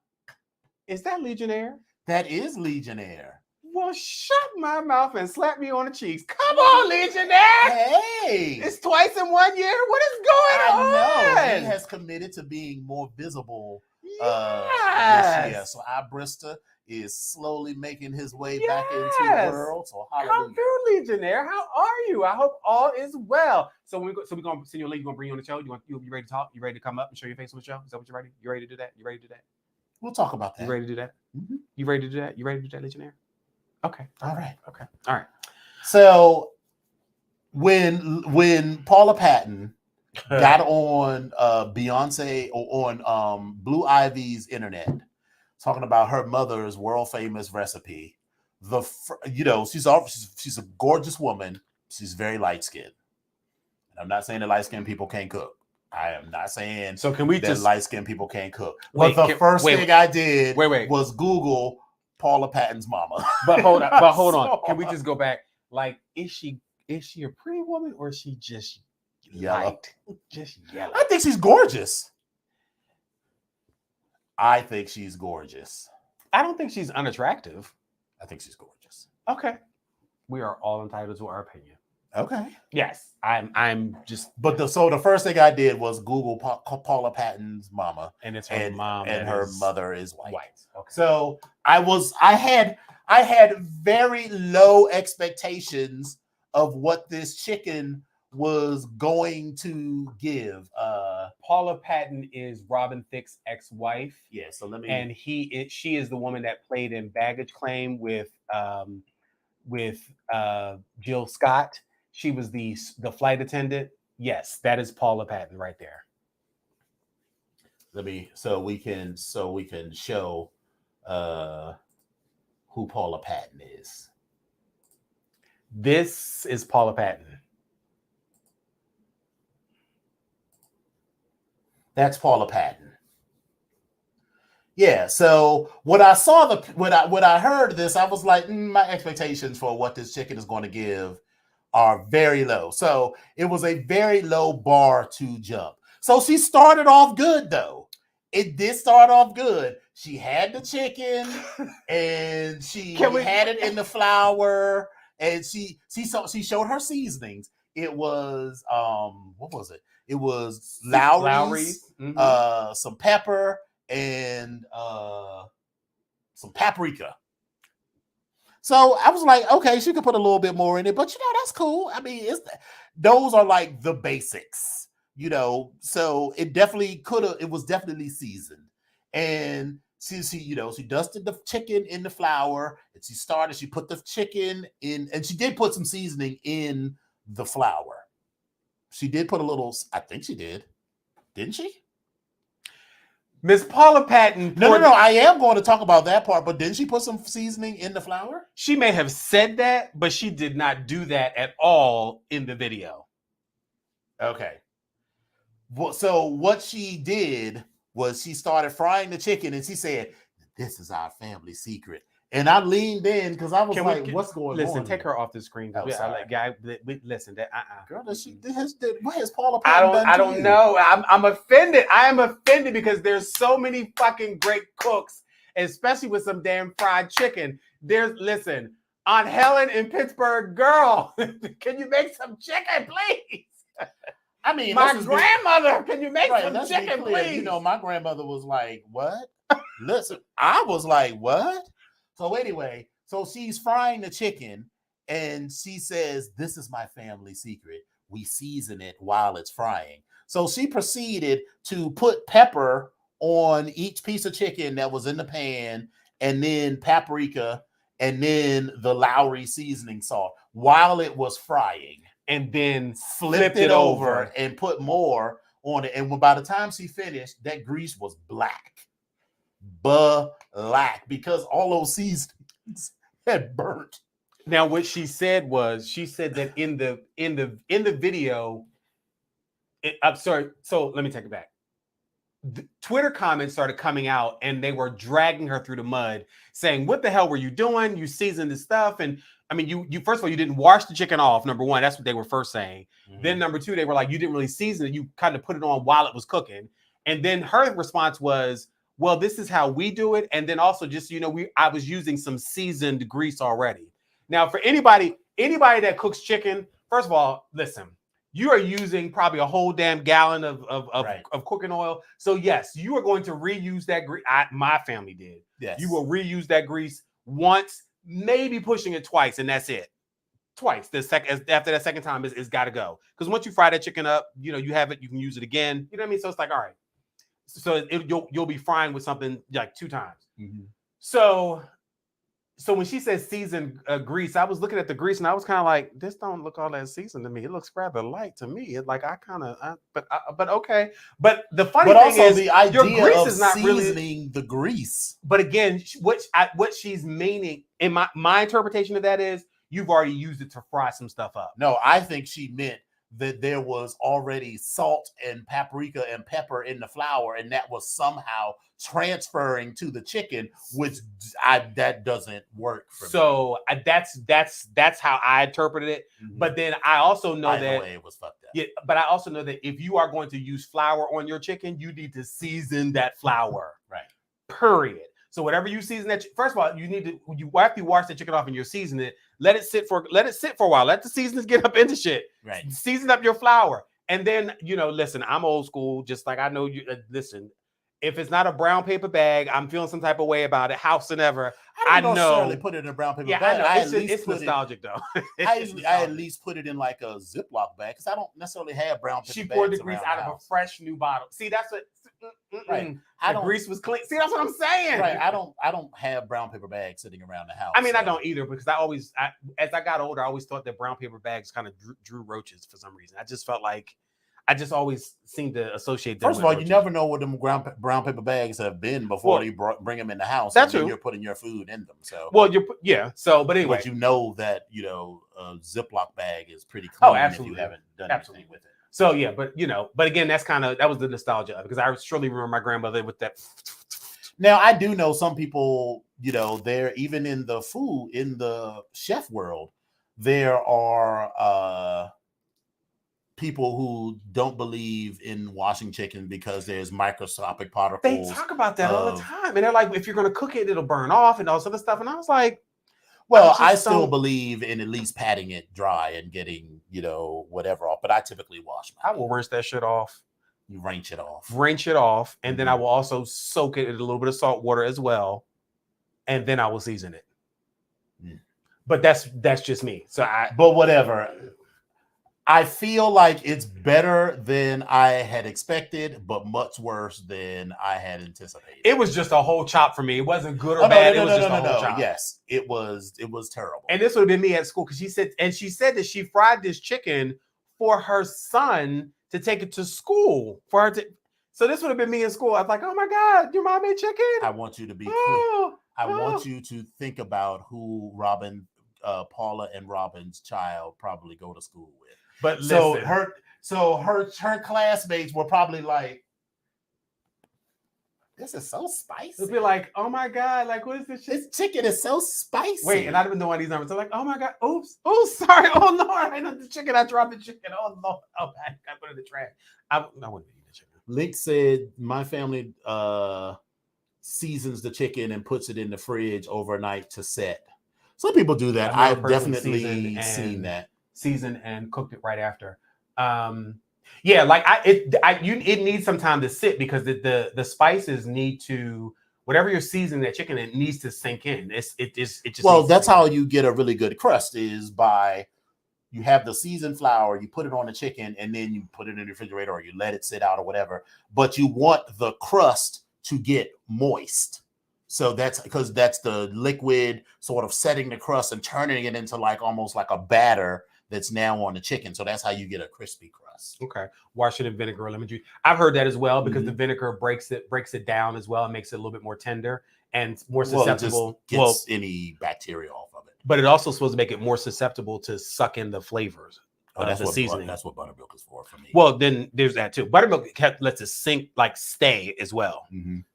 Is that Legionnaire? That is Legionnaire. Well, shut my mouth and slap me on the cheeks. Come on, Legionnaire. Hey. It's twice in 1 year. What is going on? I know. He has committed to being more visible this year. So our Brista is slowly making his way back into the world. So hallelujah. Come through, Legionnaire. How are you? I hope all is well. So we're going to send you a link. You're going to bring you on the show. You ready to talk? You ready to come up and show your face on the show? Is that what you're ready? You ready to do that? You ready to do that? We'll talk about that. You ready to do that? You ready to do that? You ready to do that, Legionnaire? Okay. All right. Okay. All right. So when Paula Patton got on Beyonce or on Blue Ivy's internet, talking about her mother's world famous recipe, she's a gorgeous woman. She's very light skinned. And I'm not saying that light skinned people can't cook. I am not saying that light skinned people can't cook. But the first thing I did was Google Paula Patton's mama. But hold on. Can we just go back? Like, is she a pretty woman or is she just yellow? Just yellow. I think she's gorgeous. I don't think she's unattractive. I think she's gorgeous. Okay. We are all entitled to our opinion. Okay. Yes. I'm just. But the first thing I did was Google Paula Patton's mama, and it's her mom, and her mother is white. Okay. So I had very low expectations of what this chicken was going to give. Paula Patton is Robin Thicke's ex-wife. Yeah. So she is the woman that played in Baggage Claim with Jill Scott. She was the flight attendant. Yes, that is Paula Patton right there. So we can show who Paula Patton is. This is Paula Patton. That's Paula Patton. Yeah. So when I saw when I heard this, I was like, my expectations for what this chicken is going to give are very low. So it was a very low bar to jump. So she started off good though. It did start off good. She had the chicken and she had it in the flour and she showed her seasonings. It was what was it? It was Lowry's. Some pepper and some paprika. So I was like, okay, she could put a little bit more in it, but that's cool. I mean, those are like the basics, So it definitely it was definitely seasoned, and she dusted the chicken in the flour, and she put the chicken in, and she did put some seasoning in the flour. She did put a little. I think she did, didn't she? Miss Paula Patton. No. I am going to talk about that part, but didn't she put some seasoning in the flour? She may have said that, but she did not do that at all in the video. Okay. So what she did was she started frying the chicken, and she said, "This is our family secret." And I leaned in because I was "What's going on?" Listen, take her off the screen. Oh, listen, girl, what has Paula Patton done to I don't know. I'm offended. I am offended because there's so many fucking great cooks, especially with some damn fried chicken. Listen, Aunt Helen in Pittsburgh, girl, can you make some chicken, please? I mean, my grandmother, can you make some chicken, please? My grandmother was like, "What?" Listen, I was like, "What?" So anyway, so she's frying the chicken and she says, "This is my family secret. We season it while it's frying." So she proceeded to put pepper on each piece of chicken that was in the pan, and then paprika, and then the Lowry seasoning salt while it was frying. And then flipped it over and put more on it. And by the time she finished, that grease was black. Because all those seasonings had burnt. Now, what she said that in the video, I'm sorry. So let me take it back. The Twitter comments started coming out, and they were dragging her through the mud, saying, "What the hell were you doing? You seasoned this stuff." And I mean, you first of all, you didn't wash the chicken off. Number one, that's what they were first saying. Mm-hmm. Then number two, they were like, you didn't really season it. You kind of put it on while it was cooking. And then her response was, "Well, this is how we do it." And then also, just I was using some seasoned grease already. Now, for anybody that cooks chicken, first of all, listen. You are using probably a whole damn gallon of cooking oil. So yes, you are going to reuse that grease. My family did. Yes. You will reuse that grease once, maybe pushing it twice, and that's it. Twice. After that second time, it's got to go. Because once you fry that chicken up, you have it, you can use it again. You know what I mean? So it's like, all right. So you'll be frying with something like 2 times. Mm-hmm. So when she says seasoned grease, I was looking at the grease and I was kind of like, this don't look all that seasoned to me. It looks rather light to me. It's like but okay. But the funny thing is, the idea your grease of is not seasoning really the grease. But again, what she's meaning in my interpretation of that is you've already used it to fry some stuff up. No, I think she meant that there was already salt and paprika and pepper in the flour, and that was somehow transferring to the chicken, which that doesn't work for me. So that's how I interpreted it. Mm-hmm. But then I also know that way it was fucked up. Yeah, but I also know that if you are going to use flour on your chicken, you need to season that flour. Right. Period. So whatever you season that, first of all, after you wash the chicken off and you season it, let it sit for a while. Let the seasonings get up into shit. Right. Season up your flour. And then, listen, I'm old school, just like I know you. Listen, if it's not a brown paper bag, I'm feeling some type of way about it. House and ever. I don't necessarily put it in a brown paper bag. I know. It's nostalgic, though. I at least put it in like a Ziploc bag because I don't necessarily have brown paper bags. She poured the grease out of a fresh new bottle. See, that's what. Right. The grease was clean. See, that's what I'm saying. Right. I don't have brown paper bags sitting around the house. I mean, I don't either because as I got older, I always thought that brown paper bags kind of drew roaches for some reason. I just felt like I just always seem to associate them. First of all, you never know what them brown paper bags have been before you bring them in the house. That's true. You're putting your food in them. So So, but anyway, but that a Ziploc bag is pretty clean. Oh, absolutely. If you haven't done anything with it. So yeah, but again, that was the nostalgia of it because I surely remember my grandmother with that. Now, I do know some people, they're even in the chef world, there are people who don't believe in washing chicken because there's microscopic They particles. talk about that all the time. And they're like, if you're going to cook it, it'll burn off and all this other stuff. And I was like, well, I still believe in at least patting it dry and getting, whatever off. But I typically wash I will rinse that shit off. You rinse it off. Rinse it off. And then I will also soak it in a little bit of salt water as well. And then I will season it. But that's just me. But whatever. I feel like it's better than I had expected, but much worse than I had anticipated. It was just a whole chop for me. It wasn't good or bad. It was just a whole chop. Yes, it was terrible. And this would have been me at school because she said that she fried this chicken for her son to take it to school for her to. So this would have been me in school. I was like, oh my God, your mom made chicken. I want you to be clear. I want you to think about who Paula and Robin's child probably go to school with. But listen, her classmates were probably like, "This is so spicy." They'll be like, "Oh my God, like what is this shit? This chicken is so spicy." Wait, and I don't even know why these numbers. They're like, "Oh my God, oops, sorry, oh Lord, I know the chicken. I dropped the chicken. Oh Lord, I put it in the trash. I wouldn't eat the chicken." Link said, "My family seasons the chicken and puts it in the fridge overnight to set." Some people do that. I've definitely seen that. Seasoned and cooked it right after. Yeah, like it needs some time to sit because the spices need to, whatever you're seasoning that chicken, it needs to sink in. It just that's how you get a really good crust is by you have the seasoned flour, you put it on the chicken, and then you put it in the refrigerator or you let it sit out or whatever. But you want the crust to get moist. So that's because that's the liquid sort of setting the crust and turning it into like almost like a batter that's now on the chicken. So that's how you get a crispy crust. Okay. Wash it in vinegar or lemon juice. I've heard that as well because the vinegar breaks it down as well and makes it a little bit more tender and more susceptible. It just gets any bacteria off of it. But it also supposed to make it more susceptible to suck in the flavors. That's the seasoning. That's what buttermilk is for me. Well, then there's that too. Buttermilk lets it sink, like stay as well.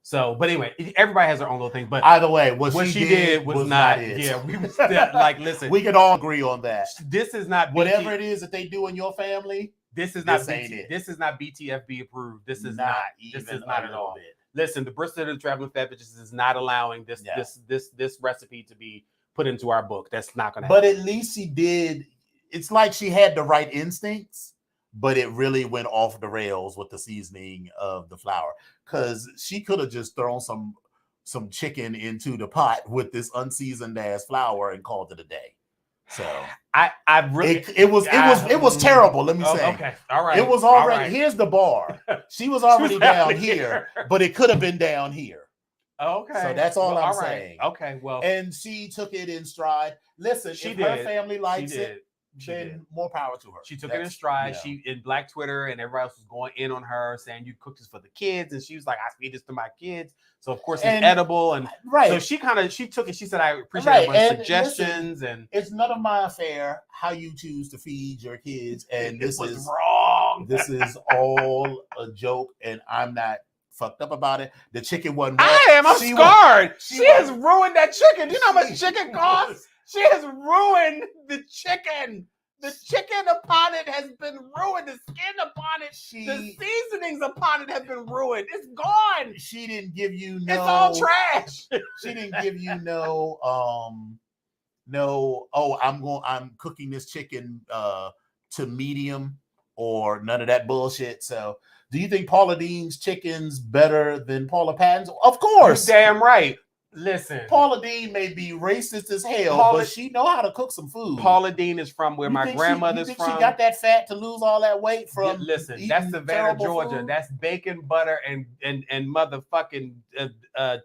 So, but anyway, everybody has their own little thing. But either way, what she did was not it. Yeah, we was like, listen, we can all agree on that. This is not whatever it is that they do in your family. This is not This is not BTFB approved. This is not. This is not at all. Listen, the Bristol of the Traveling Fat Bitches is not allowing this recipe to be put into our book. That's not going to happen. But at least she did. It's like she had the right instincts, but it really went off the rails with the seasoning of the flour because she could have just thrown some chicken into the pot with this unseasoned ass flour and called it a day. So I really it was terrible. Let me say. Okay, all right. It was already here's the bar. She was already down here, but it could have been down here. Okay. So that's all I'm saying. Okay. Well, and she took it in stride. Listen, her family likes it. Then more power to her. She took it in stride. She in Black Twitter and everybody else was going in on her saying you cooked this for the kids, and she was like, I feed this to my kids, so of course it's edible. And so she took it. She said, I appreciate everyone's suggestions, and it's none of my affair how you choose to feed your kids. And this is wrong. This is all a joke, and I'm not fucked up about it. The chicken wasn't. I'm scarred. She has ruined that chicken. Do you know how much chicken costs? She has ruined the chicken. The chicken upon it has been ruined. The skin upon it, the seasonings upon it have been ruined. It's gone. She didn't give you It's all trash. She didn't give you I'm cooking this chicken to medium or none of that bullshit. So do you think Paula Deen's chicken's better than Paula Patton's? Of course. You're damn right. Listen, Paula Deen may be racist as hell, but she know how to cook some food. Paula Deen is from where my grandmother's from. She got that fat to lose all that weight from. Listen, that's Savannah, Georgia. Food. That's bacon, butter, and motherfucking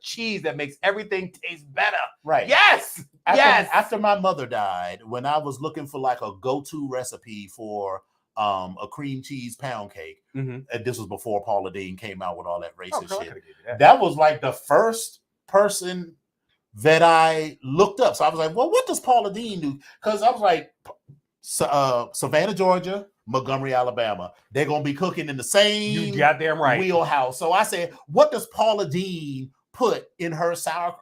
cheese that makes everything taste better. Right. Yes. After my mother died, when I was looking for like a go-to recipe for a cream cheese pound cake, and this was before Paula Deen came out with all that racist shit. That was like the first person that I looked up. So I was like, well, what does Paula Deen do? Because I was like, Savannah, Georgia, Montgomery, Alabama. They're going to be cooking in the same goddamn right wheelhouse. So I said, what does Paula Deen put in her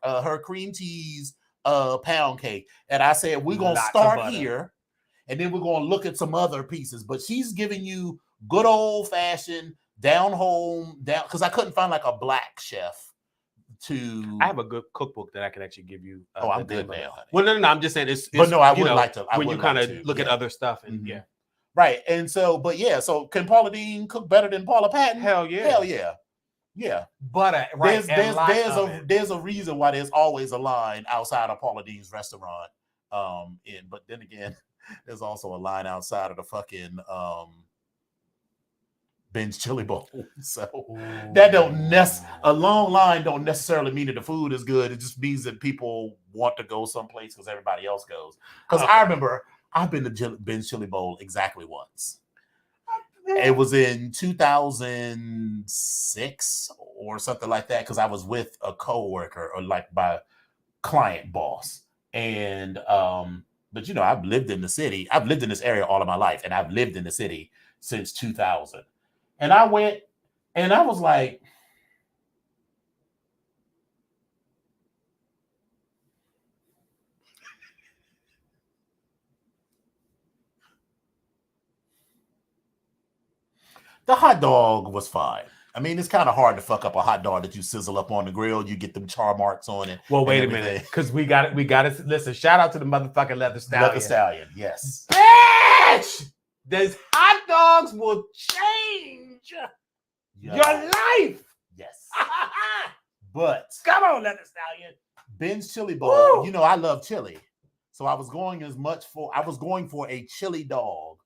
her cream cheese pound cake. And I said, we're gonna Lots of start butter. here, and then we're gonna look at some other pieces. But she's giving you good old fashioned down home down, because I couldn't find like a black chef to. I have a good cookbook that I could actually give you. Oh, I'm the name good of it. now, honey. Well, no. I'm just saying it's But no, I you would know, like to. I when would you kind like of to, look at yeah. other stuff and Mhm. yeah. Right. And so, but yeah, so can Paula Deen cook better than Paula Patton? Hell yeah. Hell yeah. Yeah. Butter, right? There's a reason why there's always a line outside of Paula Deen's restaurant. But then again, there's also a line outside of the fucking Ben's Chili Bowl. So that a long line don't necessarily mean that the food is good. It just means that people want to go someplace because everybody else goes. Because I remember I've been to Ben's Chili Bowl exactly once. It was in 2006 or something like that, because I was with a coworker or like my client boss. And but you know, I've lived in the city. I've lived in this area all of my life, and I've lived in the city since 2000. And I went and I was like, the hot dog was fine. I mean, it's kind of hard to fuck up a hot dog that you sizzle up on the grill. You get them char marks on it. Well, wait a minute, because we got to listen. Shout out to the motherfucking leather stallion. Leather stallion, yes. Bitch, these hot dogs will change your life. Yes. But come on, leather stallion. Ben's Chili Bowl. Woo! You know I love chili, so I was going for a chili dog,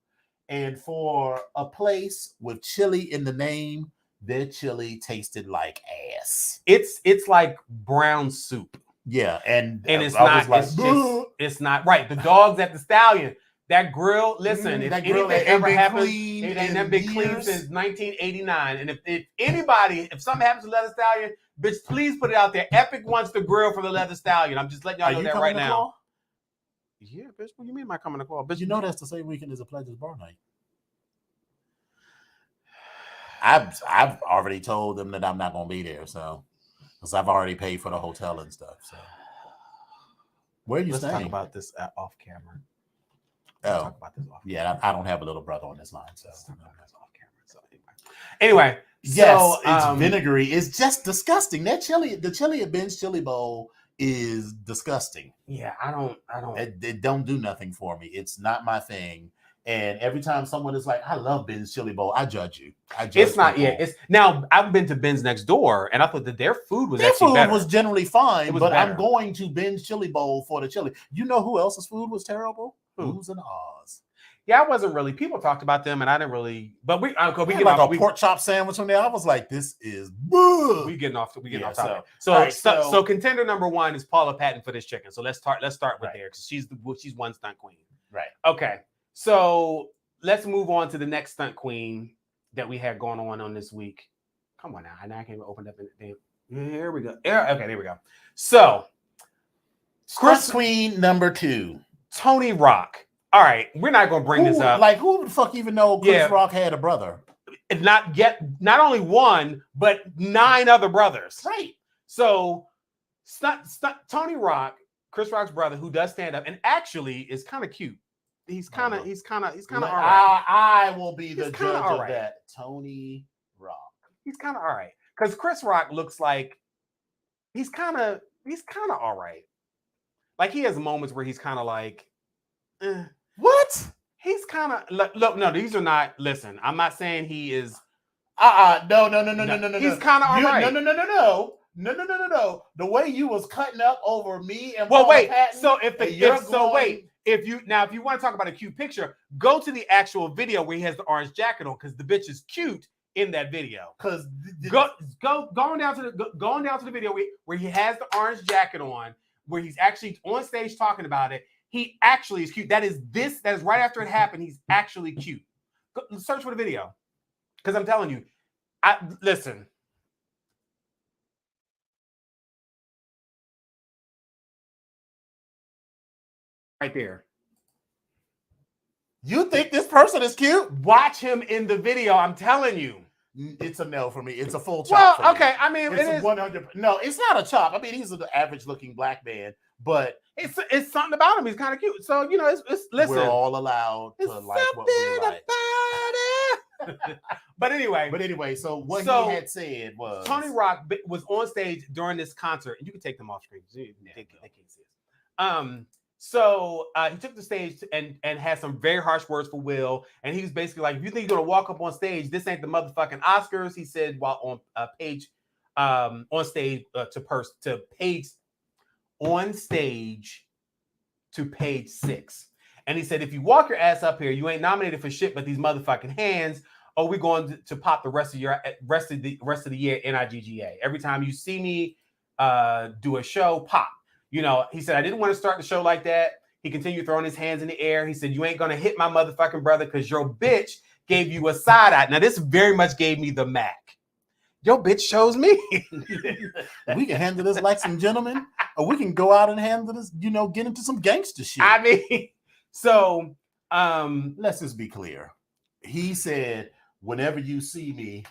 and for a place with chili in the name, their chili tasted like ass. It's like brown soup. Yeah, and it's not. Like, it's not right. The dogs at the Stallion, that grill. Listen, if anything ever happens, it ain't never been clean since 1989. And if something happens to Leather Stallion, bitch, please put it out there. Epic wants the grill for the Leather Stallion. I'm just letting y'all know that right now. Call? Yeah, bitch. What do you mean? Am I coming to call? Bitch, you know that's the same weekend as a Pledges Bar Night. I've already told them that I'm not gonna be there, so because I've already paid for the hotel and stuff. So where are you staying? Let's talk about this off camera. Talk about this off camera. Yeah, I don't have a little brother on this line, so let's talk about this off camera. So anyway, yes, it's vinegary. It's just disgusting. That chili, the chili at Ben's Chili Bowl is disgusting. Yeah, I don't. It don't do nothing for me. It's not my thing. And every time someone is like, I love Ben's Chili Bowl, I judge you. It's not, yeah. It's now I've been to Ben's next door, and I thought that their food was actually better. was generally fine, but better. I'm going to Ben's Chili Bowl for the chili. You know who else's food was terrible? Who's in Oz. Yeah, I wasn't really. People talked about them, and I didn't really. But we get like a pork chop sandwich from there. I was like, this is. We getting off topic. So contender number one is Paula Patton for this chicken. So let's start with there, because she's one stunt queen. Right. Okay. So let's move on to the next stunt queen that we had going on this week. Come on now. I can't even open up anything. Here we go. Okay, there we go. So Stunt queen number 2. Tony Rock. All right, we're not gonna bring this up. Like, who the fuck even know Chris Rock had a brother? Not only one, but 9 other brothers. Right. So Tony Rock, Chris Rock's brother, who does stand up and actually is kind of cute. He's kind of all right. I will be the judge of that. Tony Rock. He's kind of all right, because Chris Rock looks like he's kind of all right. Like, he has moments where he's kind of like, what? He's kind of look. No, these are not. Listen, I'm not saying he is. No. He's kind of all right. No. The way you was cutting up over me and Patton, so if you want to talk about a cute picture, go to the actual video where he has the orange jacket on, because the bitch is cute in that video. Because going down to the video where he has the orange jacket on, where he's actually on stage talking about it. He actually is cute. That is right after it happened. He's actually cute. Go, search for the video, because I'm telling you, listen. Right there. You think this person is cute? Watch him in the video. I'm telling you. It's a no for me. It's a full chop. Well, for okay. me. I mean, It's it is 100. No, it's not a chop. I mean, he's an average-looking black man, but it's something about him. He's kind of cute. So it's listen. we're all allowed to like what we like. About it. But anyway, so what he had said was Tony Rock was on stage during this concert, and you can take them off screen. They can't see us. So he took the stage and had some very harsh words for Will, and he was basically like, "If you think you're gonna walk up on stage, this ain't the motherfucking Oscars." He said while on page on stage to page 6, and he said, "If you walk your ass up here, you ain't nominated for shit but these motherfucking hands. Oh, we're going to pop the rest of the year NIGGA. Every time you see me do a show, pop." He said, "I didn't want to start the show like that." He continued throwing his hands in the air. He said, "You ain't going to hit my motherfucking brother because your bitch gave you a side eye." Now, this very much gave me the Mac. Your bitch chose me. We can handle this like some gentlemen, or we can go out and handle this, get into some gangster shit. I mean, so let's just be clear. He said, whenever you see me,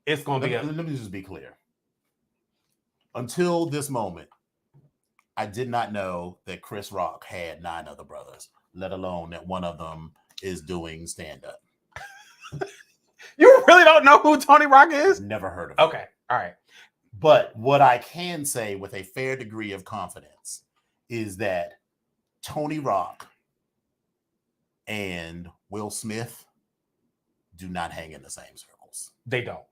it's going to be let me just be clear. Until this moment, I did not know that Chris Rock had 9 other brothers, let alone that one of them is doing stand-up. You really don't know who Tony Rock is? Never heard of him. Okay, all right. But what I can say with a fair degree of confidence is that Tony Rock and Will Smith do not hang in the same circles. They don't.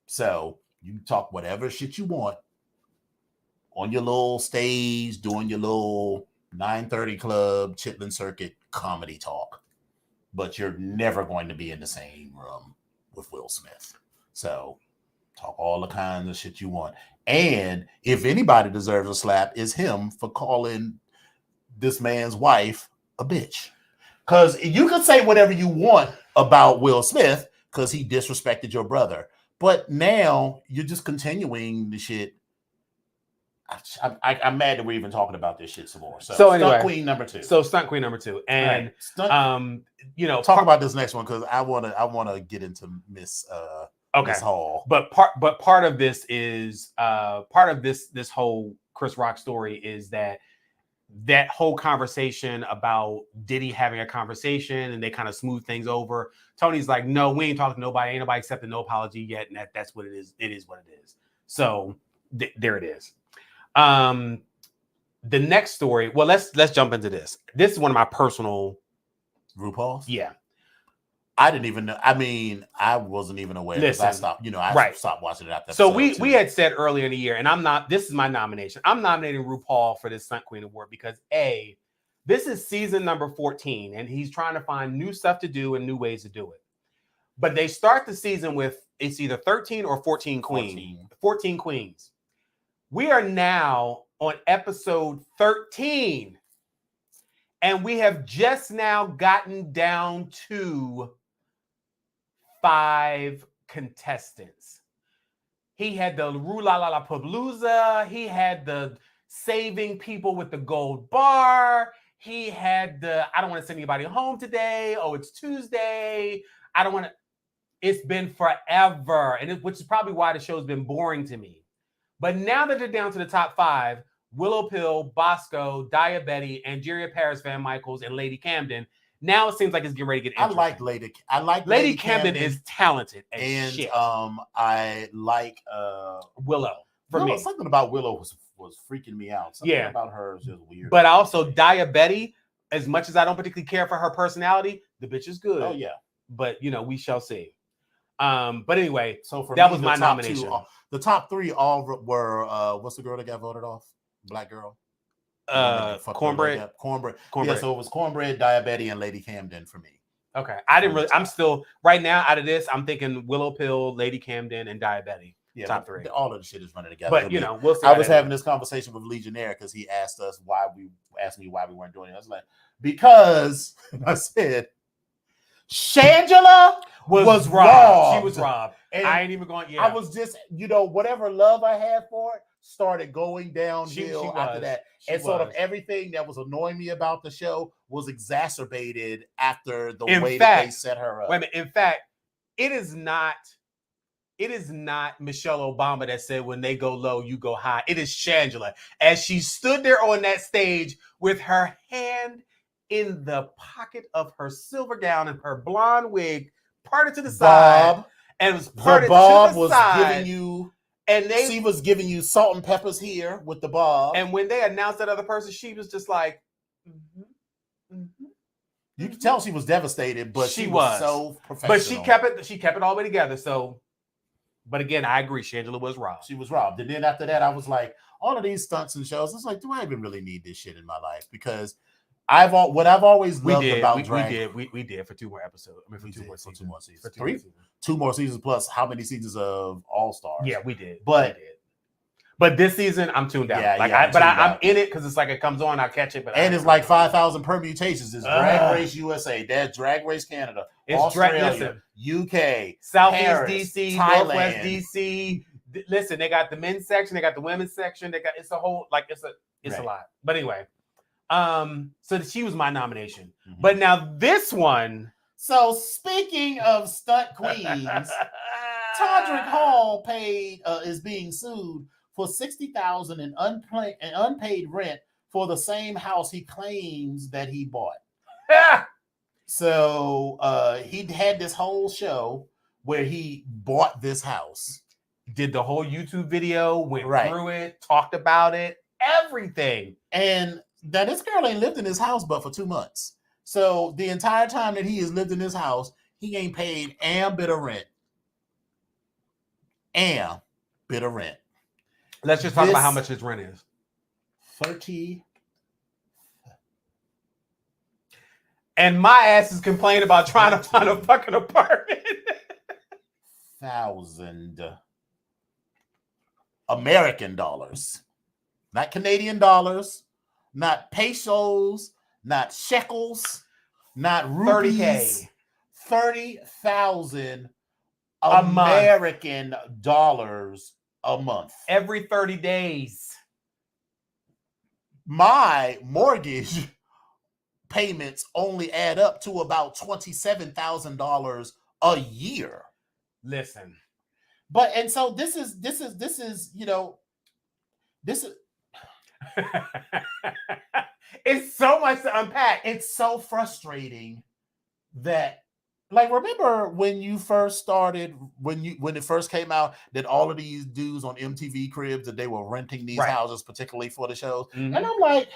So you talk whatever shit you want on your little stage, doing your little 930 Club, Chitlin Circuit comedy talk, but you're never going to be in the same room with Will Smith. So talk all the kinds of shit you want. And if anybody deserves a slap, it's him for calling this man's wife a bitch. Because you can say whatever you want about Will Smith because he disrespected your brother. But now you're just continuing the shit. I'm mad that we're even talking about this shit some more. So anyway, Stunt Queen number 2. So Stunt Queen number 2. And right. Talk about this next one because I wanna get into Miss Hall. But part of this is this whole Chris Rock story is that whole conversation about Diddy having a conversation and they kind of smooth things over. Tony's like, "No, we ain't talking to nobody. Ain't nobody accepted no apology yet." And that's what it is. It is what it is. So there it is. The next story. Well, let's jump into this. This is one of my personal RuPaul's. Yeah. I didn't even know. I mean, I wasn't even aware. Listen, I stopped. I stopped watching it after. So we had said earlier in the year, and this is my nomination. I'm nominating RuPaul for this Stunt Queen Award because this is season number 14, and he's trying to find new stuff to do and new ways to do it. But they start the season with it's either 13 or 14 queens. 14 queens. We are now on episode 13, and we have just now gotten down to 5 contestants. He had the Rue La La La Palooza. He had the saving people with the gold bar. He had the I don't want to send anybody home today. Oh, it's Tuesday. I don't want to. It's been forever, which is probably why the show's been boring to me. But now that they're down to the top 5, Willow Pill, Bosco, Diabetti, Angeria Paris, Van Michaels, and Lady Camden. Now it seems like it's getting ready to get interesting. I like Lady Camden is talented and shit. I like Willow. For me, something about Willow was freaking me out. Something about her is just weird. But also Diabetti, as much as I don't particularly care for her personality, the bitch is good. Oh yeah. But we shall see. But anyway, so for that me, was my nomination. The top 3 all were what's the girl that got voted off? Black girl. Cornbread. Yeah, so it was Cornbread, Diabetti, and Lady Camden for me. Okay. I'm still right now out of this. I'm thinking Willow Pill, Lady Camden, and Diabetti. Yeah, top 3. All of the shit is running together. But we'll see. I was having this conversation with Legionnaire because he asked me why we weren't doing it. I was like, because I said Shangela was robbed. She was robbed. And I ain't even going. Yeah, I was just, whatever love I had for it started going downhill after that. Sort of everything that was annoying me about the show was exacerbated after the way that they set her up. Wait a minute. In fact, it is not It is not Michelle Obama that said when they go low, you go high. It is Shangela. As she stood there on that stage with her hand in the pocket of her silver gown and her blonde wig parted to the side. And it was parted to the side. She was giving you salt and peppers here with the bob. And when they announced that other person, she was just like, You could tell she was devastated, but she was so professional. But she kept it all the way together. So, but again, I agree. Shangela was robbed. She was robbed. And then after that, I was like, all of these stunts and shows, it's like, do I even really need this shit in my life? Because what I've always loved about drag. We did for 2 more episodes. I mean, for 2 more seasons. 2 more seasons plus how many seasons of All Stars? Yeah, we did. But this season, I'm tuned out. I'm in it because it's like it comes on, I'll catch it. But it's like 5,000 permutations. It's Drag Race USA, that's Drag Race Canada, Australia, UK, Southeast Paris, DC, Thailand. Northwest DC. Listen, they got the men's section, they got the women's section. It's a whole it's a lot. But anyway, so she was my nomination. Mm-hmm. But now this one. So speaking of Stunt Queens, Todrick Hall is being sued for $60,000 in unpaid rent for the same house he claims that he bought. So he had this whole show where he bought this house, did the whole YouTube video, went through it, talked about it, everything. And now this girl ain't lived in his house but for 2 months. So the entire time that he has lived in this house, he ain't paid a bit of rent. Let's just talk about how much his rent is. 30. And my ass is complaining about trying to find a fucking apartment. 1,000 American dollars. Not Canadian dollars, not pesos, not shekels, not rupees. 30,000 American dollars a month. Every 30 days. My mortgage payments only add up to about $27,000 a year. Listen. But and so this is it's so much to unpack. It's so frustrating that, like, remember when you first started, when it first came out, that all of these dudes on MTV Cribs, that they were renting these houses particularly for the shows. Mm-hmm. And I'm like,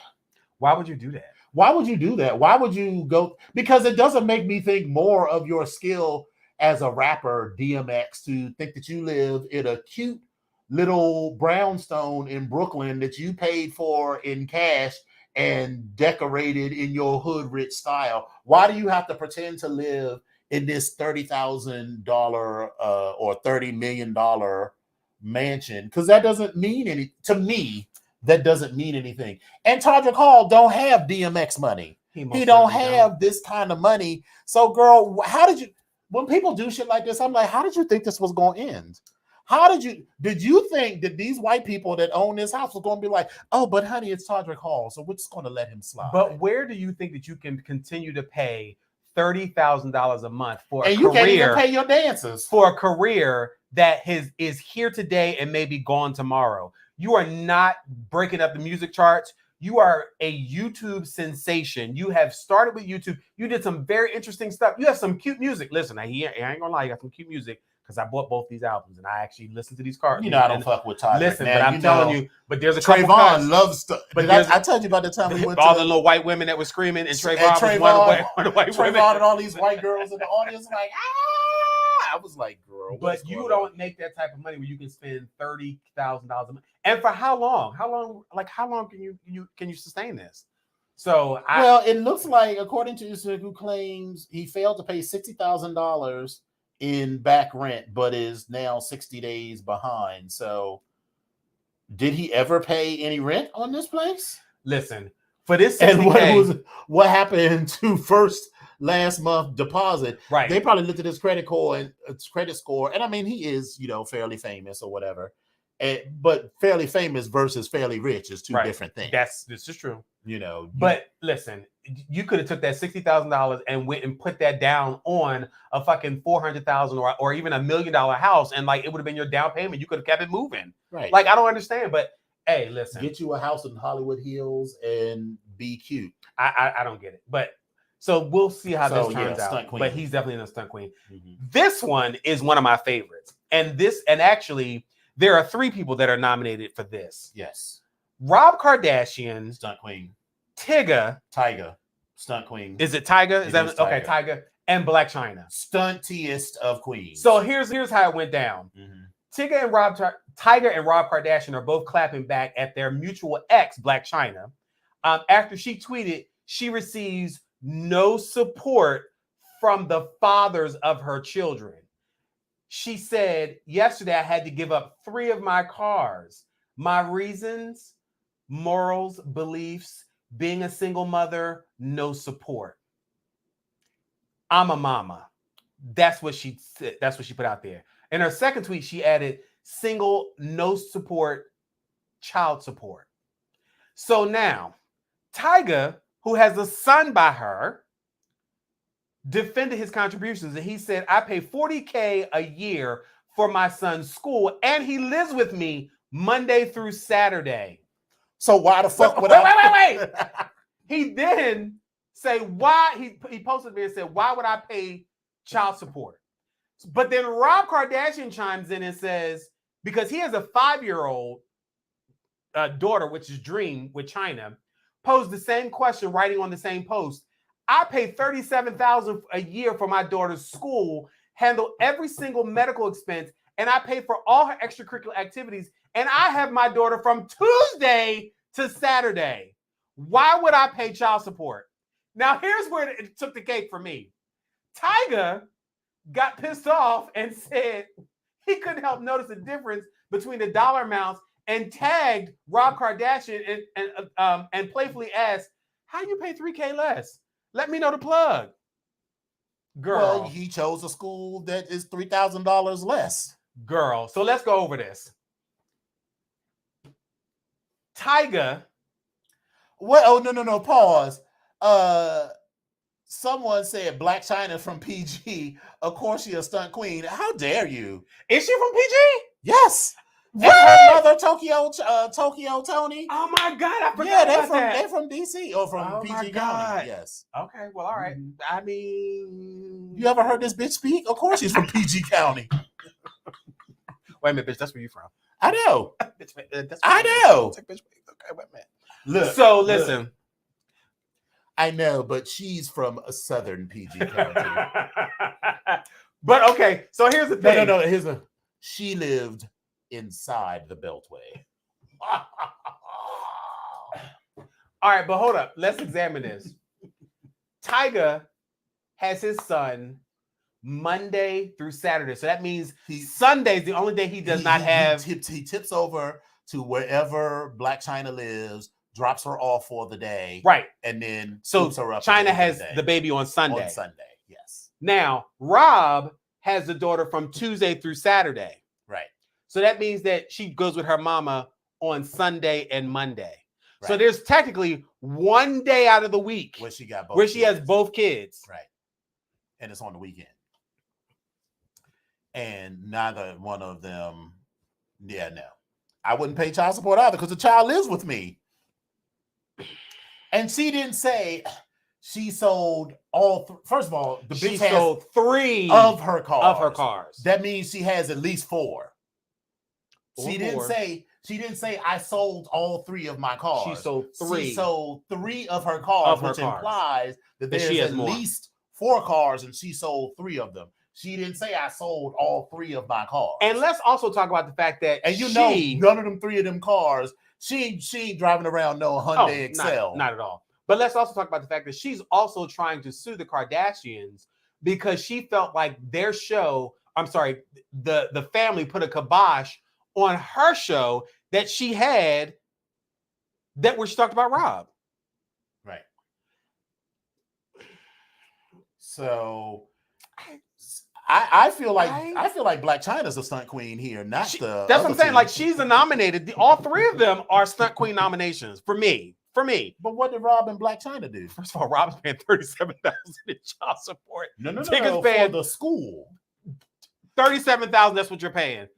why would you do that? Why would you do that? Why would you go? Because it doesn't make me think more of your skill as a rapper, DMX, to think that you live in a cute little brownstone in Brooklyn that you paid for in cash and decorated in your hood rich style. Why do you have to pretend to live in this $30,000 or $30 million mansion? Because that doesn't mean anything to me. That doesn't mean anything. And Todrick Hall don't have DMX money. He don't have this kind of money. So, girl, how did you? When people do shit like this, I'm like, how did you think this was going to end? Did you think that these white people that own this house was going to be like, oh, but honey, it's Todrick Hall, so we're just going to let him slide? But where do you think that you can continue to pay $30,000 a month for a career? And you can't even pay your dancers for a career that is here today and may be gone tomorrow. You are not breaking up the music charts. You are a YouTube sensation. You have started with YouTube. You did some very interesting stuff. You have some cute music. Listen, I ain't gonna lie, you got some cute music because I bought both these albums and I actually listened to these cards. You know, I don't fuck with Todrick. Listen, but I'm telling you, but there's a Trayvon loves stuff. But I told you about the time we went all the little white women that were screaming, and Trayvon was one of the white women. Trayvon and all these white girls in the audience like, I was like, girl. But you don't make that type of money where you can spend $30,000 a month. And for how long? How long can you sustain this? So it looks like, according to Usyk, who claims he failed to pay $60,000 in back rent, but is now 60 days behind. So did he ever pay any rent on this place? Listen, for this 60K, and what happened to last month deposit? Right. They probably looked at his credit score, and I mean, he is, fairly famous or whatever. But fairly famous versus fairly rich is two different things. This is true. But listen, you could have took that $60,000 and went and put that down on a fucking $400,000 or even $1 million house, and like it would have been your down payment. You could have kept it moving. Right. Like I don't understand, but hey, listen, get you a house in Hollywood Hills and be cute. I don't get it, but so we'll see how this turns out. Stunt Queen. But he's definitely in a Stunt Queen. Mm-hmm. This one is one of my favorites, and actually there are 3 people that are nominated for this. Yes. Rob Kardashian, Stunt Queen. Tyga, Stunt Queen. Is it Tyga? Is that okay? Tyga and Black China, stuntiest of queens. So here's how it went down. Mm-hmm. Tyga and Rob Kardashian are both clapping back at their mutual ex, Black China, after she tweeted she receives no support from the fathers of her children. She said, yesterday I had to give up 3 of my cars. My reasons, morals, beliefs, being a single mother, no support. I'm a mama. That's what she said. That's what she put out there. In her second tweet, she added single, no support, child support. So now, Tyga, who has a son by her, defended his contributions, and he said, I pay $40K a year for my son's school, and he lives with me Monday through Saturday. So why the fuck would wait. He then say why he posted me and said, why would I pay child support? But then Rob Kardashian chimes in and says, because he has a 5-year-old daughter, which is Dream with China, posed the same question, writing on the same post. I pay $37,000 a year for my daughter's school, handle every single medical expense, and I pay for all her extracurricular activities. And I have my daughter from Tuesday to Saturday. Why would I pay child support? Now, here's where it took the cake for me. Tyga got pissed off and said he couldn't help notice the difference between the dollar amounts and tagged Rob Kardashian and playfully asked, how you pay $3K less? Let me know the plug. Girl. Well, he chose a school that is $3,000 less. Girl. So let's go over this. Tyga. What? Oh, no. Pause. Someone said Black China from PG. Of course, she's a stunt queen. How dare you? Is she from PG? Yes. What? Her mother, Tokyo Tony. Oh my God, I forgot about that. They're from DC or from PG County. Yes. Okay, well, all right. I mean, you ever heard this bitch speak? Of course, she's from PG County. Wait a minute, bitch. That's where you from. I know. I know. Okay, wait a minute. Look. So listen. Look. I know, but she's from a southern PG County. But okay, so here's the thing. No. She lived inside the Beltway. All right, but hold up. Let's examine this. Tyga has his son Monday through Saturday. So that means Sunday's the only day he does not have. He tips over to wherever Black China lives, drops her off for the day. Right. And then scoops her up. China has the baby on Sunday. On Sunday, yes. Now, Rob has the daughter from Tuesday through Saturday. Right. So that means that she goes with her mama on Sunday and Monday. Right. So there's technically one day out of the week where she has both kids. Right. And it's on the weekend. And neither one of them, no. I wouldn't pay child support either because the child lives with me. And she didn't say she sold all. First of all, the bitch sold 3 of her cars. That means she has at least 4. She didn't say I sold all 3 of my cars. She sold 3. She sold 3 of her cars, which implies that there's at least 4 cars, and she sold 3 of them. She didn't say I sold all 3 of my cars. And let's also talk about the fact that none of them 3 of them cars. She ain't driving around no Hyundai Excel. Not at all. But let's also talk about the fact that she's also trying to sue the Kardashians because she felt like their show, the family put a kibosh on her show that she had where she talked about Rob. Right. So I feel like Black China's a stunt queen here, not the. That's what I'm saying. Like she's nominated. All 3 of them are stunt queen nominations for me. for me. But what did Rob and Black China do? First of all, Rob's paying $37,000 in child support. No, Tigger's for paying the school. $37,000. That's what you're paying.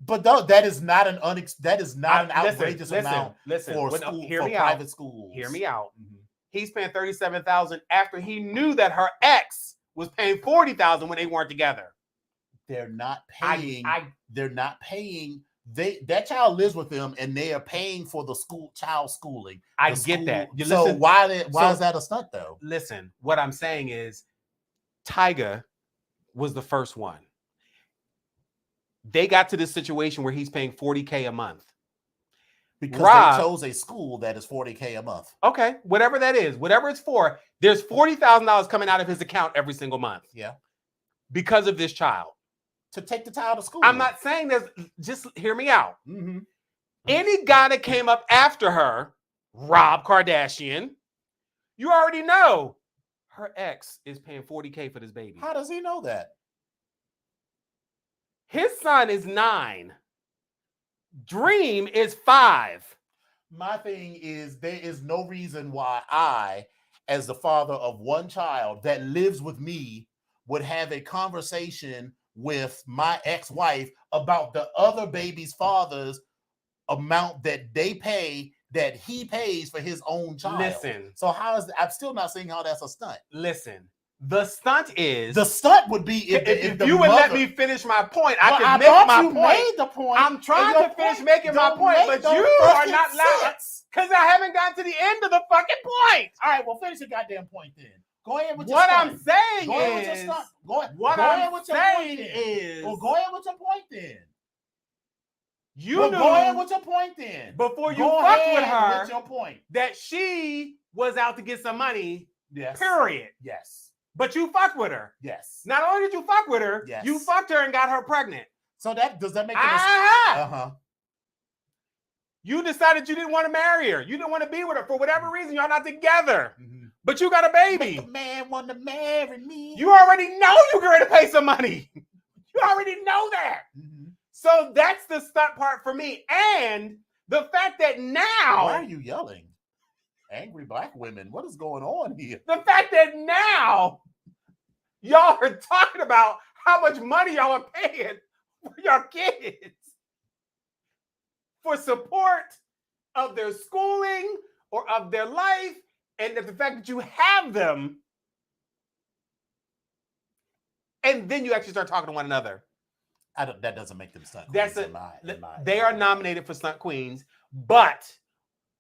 But that is not an outrageous amount for private schools. Hear me out. Mm-hmm. He's paying $37,000 after he knew that her ex was paying $40,000 when they weren't together. They're not paying. They're not paying. That child lives with them, and they are paying for the child schooling. I get that. So why is that a stunt though? Listen, what I'm saying is, Tyga was the first one. They got to this situation where he's paying $40K a month. Because they chose a school that is $40K a month. Okay, whatever that is, whatever it's for, there's $40,000 coming out of his account every single month. Yeah. Because of this child. To take the child to school. I'm not saying this, just hear me out. Mm-hmm. Any guy that came up after her, Rob Kardashian, you already know her ex is paying $40K for this baby. How does he know that? His son is 9. Dream is 5. My thing is, there is no reason why I, as the father of one child that lives with me, would have a conversation with my ex-wife about the other baby's father's amount that they pay, that he pays for his own child. Listen. So I'm still not seeing how that's a stunt. Listen. The stunt would be if you would let me finish my point. I can make my point. Made the point. I'm trying to finish making my point, but you are not allowed because I haven't gotten to the end of the fucking point. All right, well, finish your goddamn point then. Go ahead with your what stunt. I'm saying go ahead is with your stunt. Go ahead. What go I'm ahead with your saying point is. Well, go ahead with your point then. You knew. Go ahead with your point then. Before you fucked with her, with your point that she was out to get some money. Yes. Period. Yes. But you fucked with her. Yes. Not only did you fuck with her, yes. you fucked her and got her pregnant. So does that make it uh-huh. You decided you didn't want to marry her. You didn't want to be with her for whatever reason. Y'all not together. Mm-hmm. But you got a baby. But the man wanted to marry me. You already know you're going to pay some money. You already know that. Mm-hmm. So that's the stunt part for me. And the fact that now. Why are you yelling? Angry black women. What is going on here? The fact that now y'all are talking about how much money y'all are paying for your kids for support of their schooling or of their life, and the fact that you have them, and then you actually start talking to one another. That doesn't make them stunt queens. They are nominated for Stunt Queens, but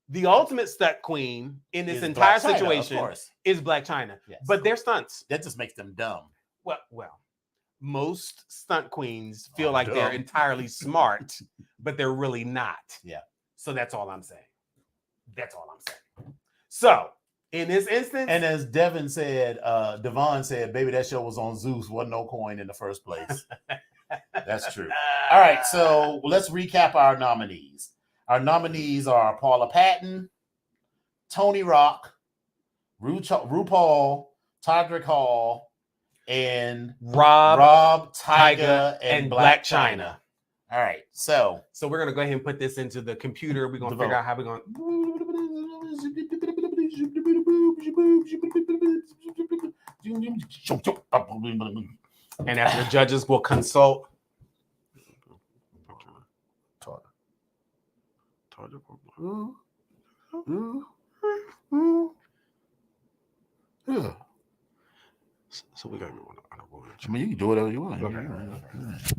the ultimate stunt queen in this entire situation is Blac Chyna. Yes. But they're stunts. That just makes them dumb. Well, most stunt queens feel like they're entirely smart, but they're really not. Yeah. So that's all I'm saying. That's all I'm saying. So in this instance, and as Devon said, baby, that show was on Zeus. Wasn't no coin in the first place. That's true. All right, so let's recap our nominees. Our nominees are Paula Patton, Tony Rock, RuPaul, Todrick Hall, and Rob, Tyga, and Blac Chyna. All right, so we're gonna go ahead and put this into the computer. We're gonna figure out how we're gonna. And after the judges will consult. So we got to go on. I mean, you can do whatever you want. Okay.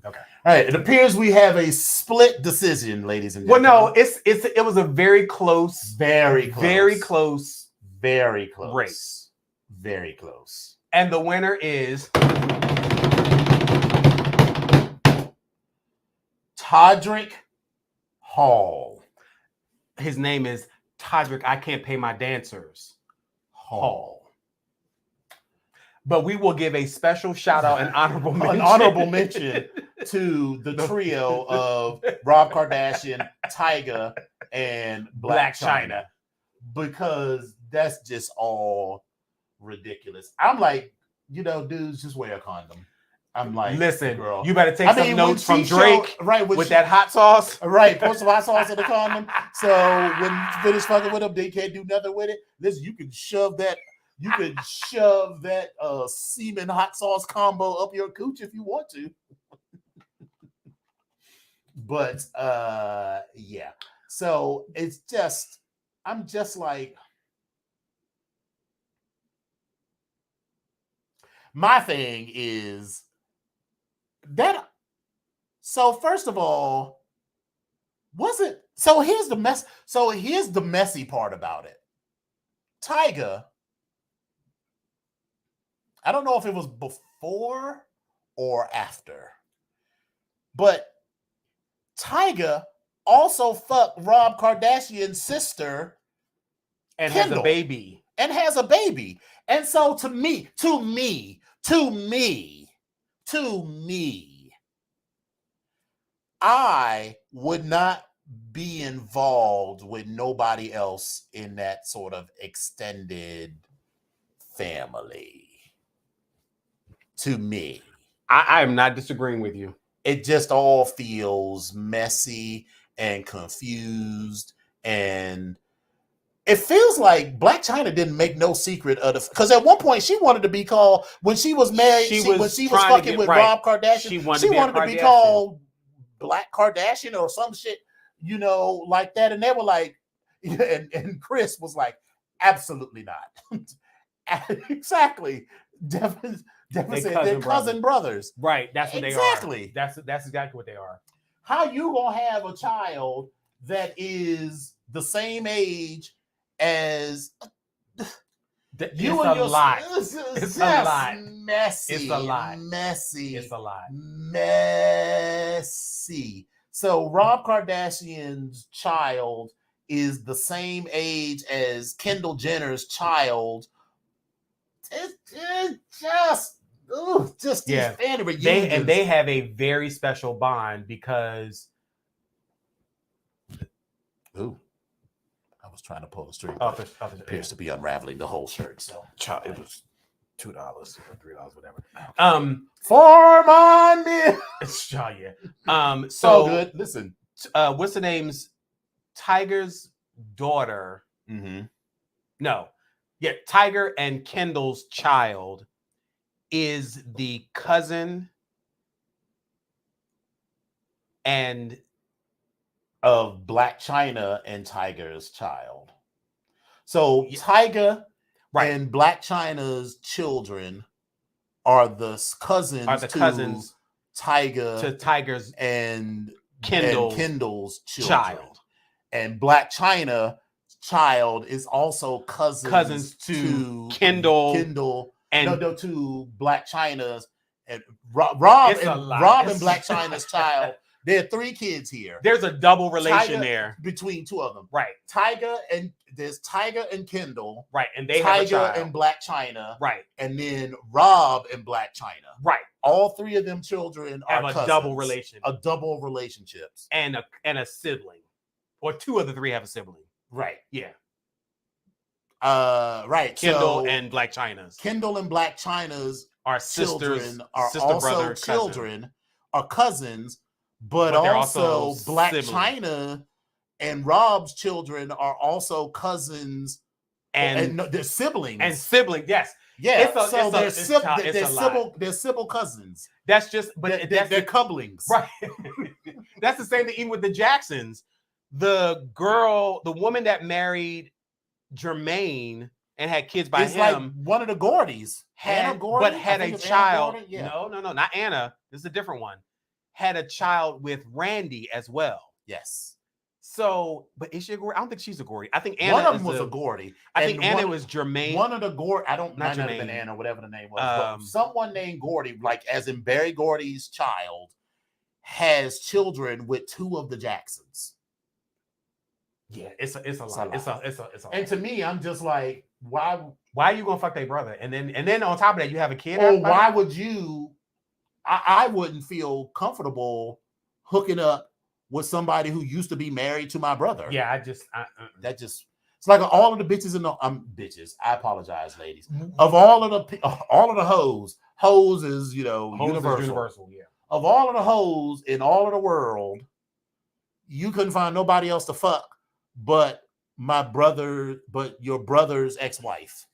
All right. It appears we have a split decision, ladies and gentlemen. Well, no, it was a very close, very close race. Very close. And the winner is Todrick Hall. His name is Todrick. I can't pay my dancers. Hall. But we will give a special shout out and honorable mention to the trio of Rob Kardashian, Tyga, and Blac Chyna, because that's just all ridiculous. I'm like, dudes, just wear a condom. I'm like, listen, girl, you better take some notes from Drake, right? With that hot sauce, right? Put some hot sauce in the condom. So when you finish fucking with them, they can't do nothing with it. Listen, you can shove that. You can shove that semen hot sauce combo up your cooch if you want to. But yeah. So it's just, I'm just like, my thing is that. So first of all, wasn't so here's the mess. So here's the messy part about it. Tyga, I don't know if it was before or after, but Tyga also fucked Rob Kardashian's sister and Kendall, has a baby. And has a baby. And so to me, I would not be involved with nobody else in that sort of extended family. To me, I am not disagreeing with you. It just all feels messy and confused, and it feels like Blac Chyna didn't make no secret of the, because at one point she wanted to be called, when she was married, when she was fucking with Rob Kardashian, she wanted to be called Black Kardashian or some shit, you know, like that. And they were like, and Chris was like, absolutely not. Exactly. Devin said they're cousin brothers. Right. That's what exactly. They are. That's exactly what they are. How you gonna have a child that is the same age as you and your lot? It's a lot. Messy. It's a lot. Messy. It's a lot. Messy. So Rob Kardashian's child is the same age as Kendall Jenner's child. It's just these family reunions. They have a very special bond because. Ooh, I was trying to pull the string. It appears to be unraveling the whole shirt. So it was $2 or $3, whatever. For my meal. So good. Listen, what's the name's Tiger's daughter? Mm-hmm. No. Yeah, Tiger and Kendall's child is the cousin and of Blac Chyna and Tiger's child. So Tyga and Blac Chyna's children are the cousins to Tiger's and Kendall's children. Child. And Blac Chyna child is also cousins to Kendall and to Blac Chyna's and Rob and Blac Chyna's child. There are 3 kids here. There's a double relation there between 2 of them. Right. There's Tyga and Kendall. Right. And they Tyga have a child. and Blac Chyna. Right. And then Rob and Blac Chyna. Right. All 3 of them children have are a double relation. A double relationships. And a sibling. Or 2 of the 3 have a sibling. Right. Yeah. Right. Kendall and Blac Chyna's. Kendall and Blac Chyna's are sisters, are also children, are cousins, but also Blac Chyna and Rob's children are also cousins and they're siblings. And siblings, yes. Yeah. They're sibling cousins. That's just, but they're couplings. Right. That's the same thing even with the Jacksons. The woman that married Jermaine and had kids by him. Like one of the Gordys. Had a child. Yeah. No, not Anna. This is a different one. Had a child with Randy as well. Yes. So, but is she a Gordy? I don't think she's a Gordy. I think Anna one of them was a Gordy. I think Anna was Jermaine. One of the Gordy. I don't know. Might not have been Anna, whatever the name was. But someone named Gordy, like as in Barry Gordy's child, has children with 2 of the Jacksons. Yeah, it's a lot. It's a and to me, I'm just like, why are you gonna fuck their brother? And then on top of that, you have a kid. Or why would you? I wouldn't feel comfortable hooking up with somebody who used to be married to my brother. Yeah, it's like all of the bitches in the bitches. I apologize, ladies. Of all of the hoes, Hoes is, Hoes is universal. yeah. Of all of the hoes in all of the world, you couldn't find nobody else to fuck but your brother's ex-wife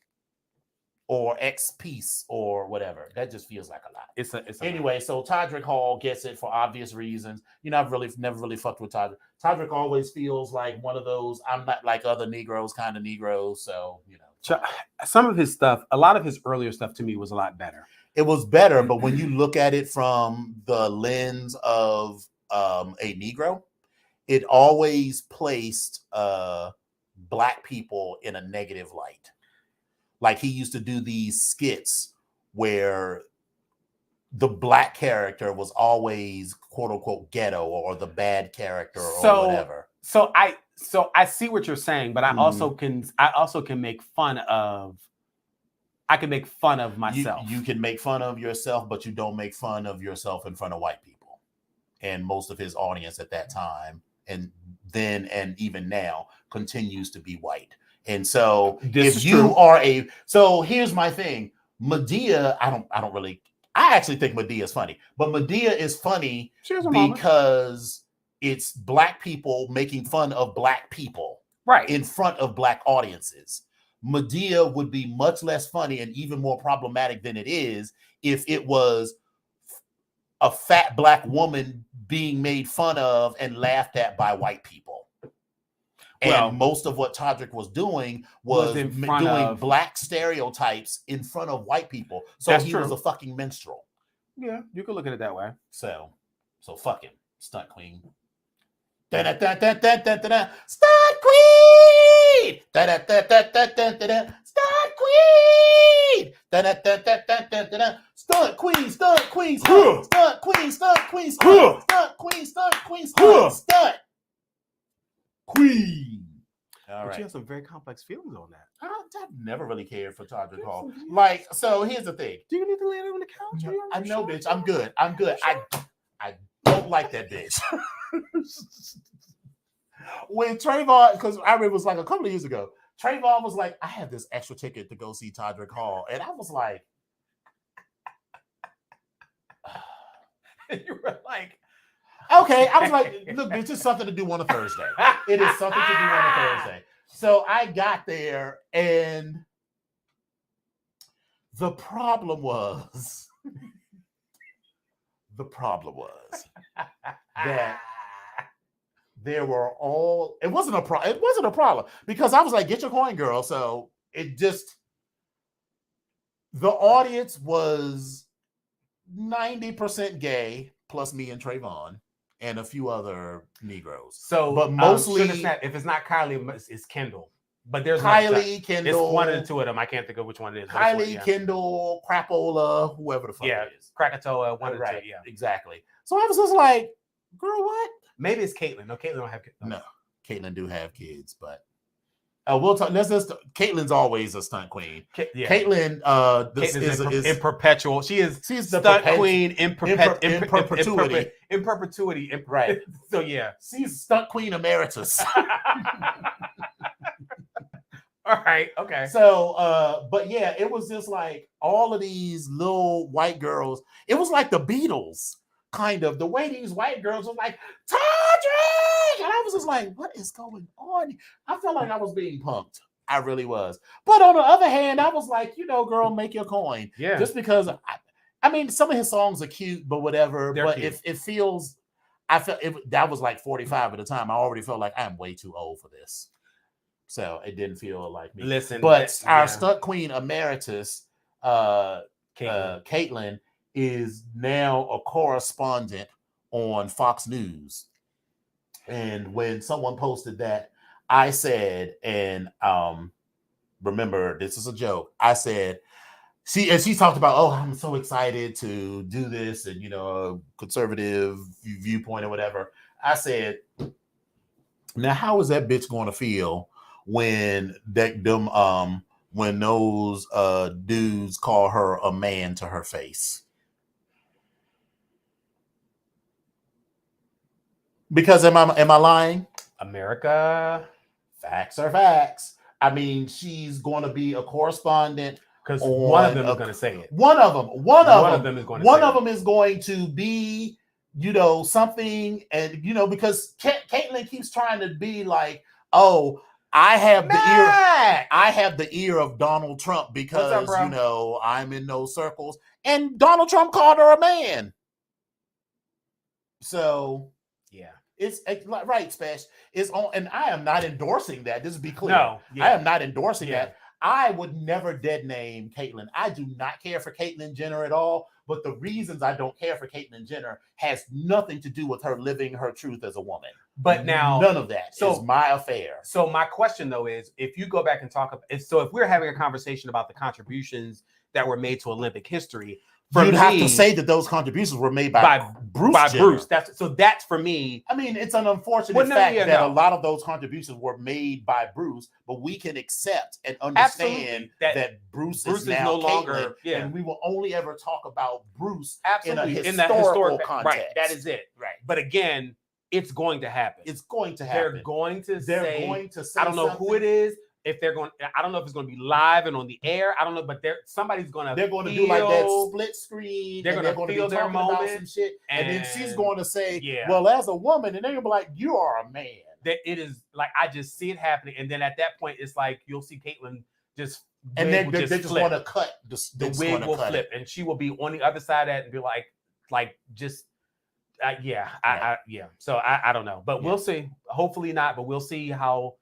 or ex-piece or whatever. That just feels like a lot. It's anyway. So Todrick Hall gets it for obvious reasons. I've never really fucked with Todrick. Todrick always feels like one of those I'm not like other Negroes kind of Negroes. So some of his stuff, a lot of his earlier stuff to me was a lot better. It was better, but when you look at it from the lens of a Negro, it always placed Black people in a negative light. Like he used to do these skits where the Black character was always quote unquote ghetto or the bad character or whatever. So I see what you're saying, but I also can make fun of. I can make fun of myself. You can make fun of yourself, but you don't make fun of yourself in front of white people. And most of his audience at that time, and then and even now, continues to be white. And so so here's my thing. Madea, I actually think Madea is funny, but Madea is funny because it's Black people making fun of Black people in front of Black audiences. Madea would be much less funny and even more problematic than it is if it was a fat Black woman being made fun of and laughed at by white people. And most of what Todrick was doing was doing Black stereotypes in front of white people. So he was a fucking minstrel. Yeah, you could look at it that way. So fuck him, Stunt Queen. Stunt Queen! Stunt Queen! Stunt Queen! Stunt Queen! Stunt Queen! Stunt Queen! Stunt Queen! Stunt Queen! Stunt Queen! All right. You have some very complex feelings on that. I've never really cared for Todrick Hall. Like, so here's the thing. Do you need to lay on the couch? I know, bitch. I'm good. I'm good. I don't like that bitch. When Trayvon, because I remember it was like a couple of years ago, Trayvon was like, I have this extra ticket to go see Todrick Hall. And I was like, you were like, okay. I was like, look, bitch, it's something to do on a Thursday. It is something to do on a Thursday. So I got there, and the problem was that there were it wasn't a problem because I was like, get your coin, girl. So the audience was 90% gay, plus me and Trayvon and a few other Negroes. So, but mostly, if it's not Kylie, it's Kendall. But there's Kylie, Kendall. It's one of the two of them. I can't think of which one it is. Kylie, Kendall, Crapola, whoever the fuck it is. Krakatoa, one of the two. Yeah, exactly. So I was just like, girl, what? Maybe it's Caitlyn. No, Caitlyn don't have kids. No, Caitlyn do have kids, but we'll talk. Caitlyn's always a stunt queen. Caitlyn is in perpetual. She's stunt queen in perpetuity. In perpetuity. Right. So yeah, she's stunt queen emeritus. All right. Okay. So, but yeah, it was just like all of these little white girls. It was like the Beatles. Kind of the way these white girls were like, Todrick! And I was just like, what is going on? I felt like I was being punked. I really was. But on the other hand, I was like, girl, make your coin. Yeah. Just because, I mean, some of his songs are cute, but whatever. They're cute. It feels, I felt that was like 45 at the time. I already felt like I'm way too old for this. So it didn't feel like me. Listen. But our stunt queen emeritus, Caitlyn, is now a correspondent on Fox News. And when someone posted that, I said, and remember, this is a joke. I said, she talked about, oh, I'm so excited to do this and, a conservative viewpoint or whatever. I said, now, how is that bitch going to feel when when those dudes call her a man to her face? Because am I lying? America. Facts are facts. I mean, she's going to be a correspondent Because one of them is going to say it. One of them is going to one of them is going to be, something, and because Caitlyn keeps trying to be like, oh, I have the ear of Donald Trump because I'm in those circles, and Donald Trump called her a man. So yeah, it's right, Spesh. It's on, and I am not endorsing that. Just to be clear, I am not endorsing that. I would never dead name Caitlyn. I do not care for Caitlyn Jenner at all. But the reasons I don't care for Caitlyn Jenner has nothing to do with her living her truth as a woman. But now none of that is my affair. So my question though is, if you go back and talk about it, so if we're having a conversation about the contributions that were made to Olympic history, you'd have to say that those contributions were made by Bruce. By Jenner. Bruce. That's for me. I mean, it's an unfortunate fact that a lot of those contributions were made by Bruce, but we can accept and understand that Bruce is now no longer. And we will only ever talk about Bruce in a historical context. Right. That is it. Right. But again, it's going to happen. It's going to happen. They're going to say I don't know who it is. If they're going, I don't know if it's going to be live and on the air. I don't know, but somebody's going to. They're going to do like that split screen. They're going to feel their moment, about some shit, and then she's going to say, "Well, as a woman," and they're going to be like, "You are a man." That it is like I just see it happening, and then at that point, it's like you'll see Caitlyn just and then they just want to cut the wig will flip, and she will be on the other side of that and be like just. So I don't know, but we'll see. Hopefully not, but we'll see how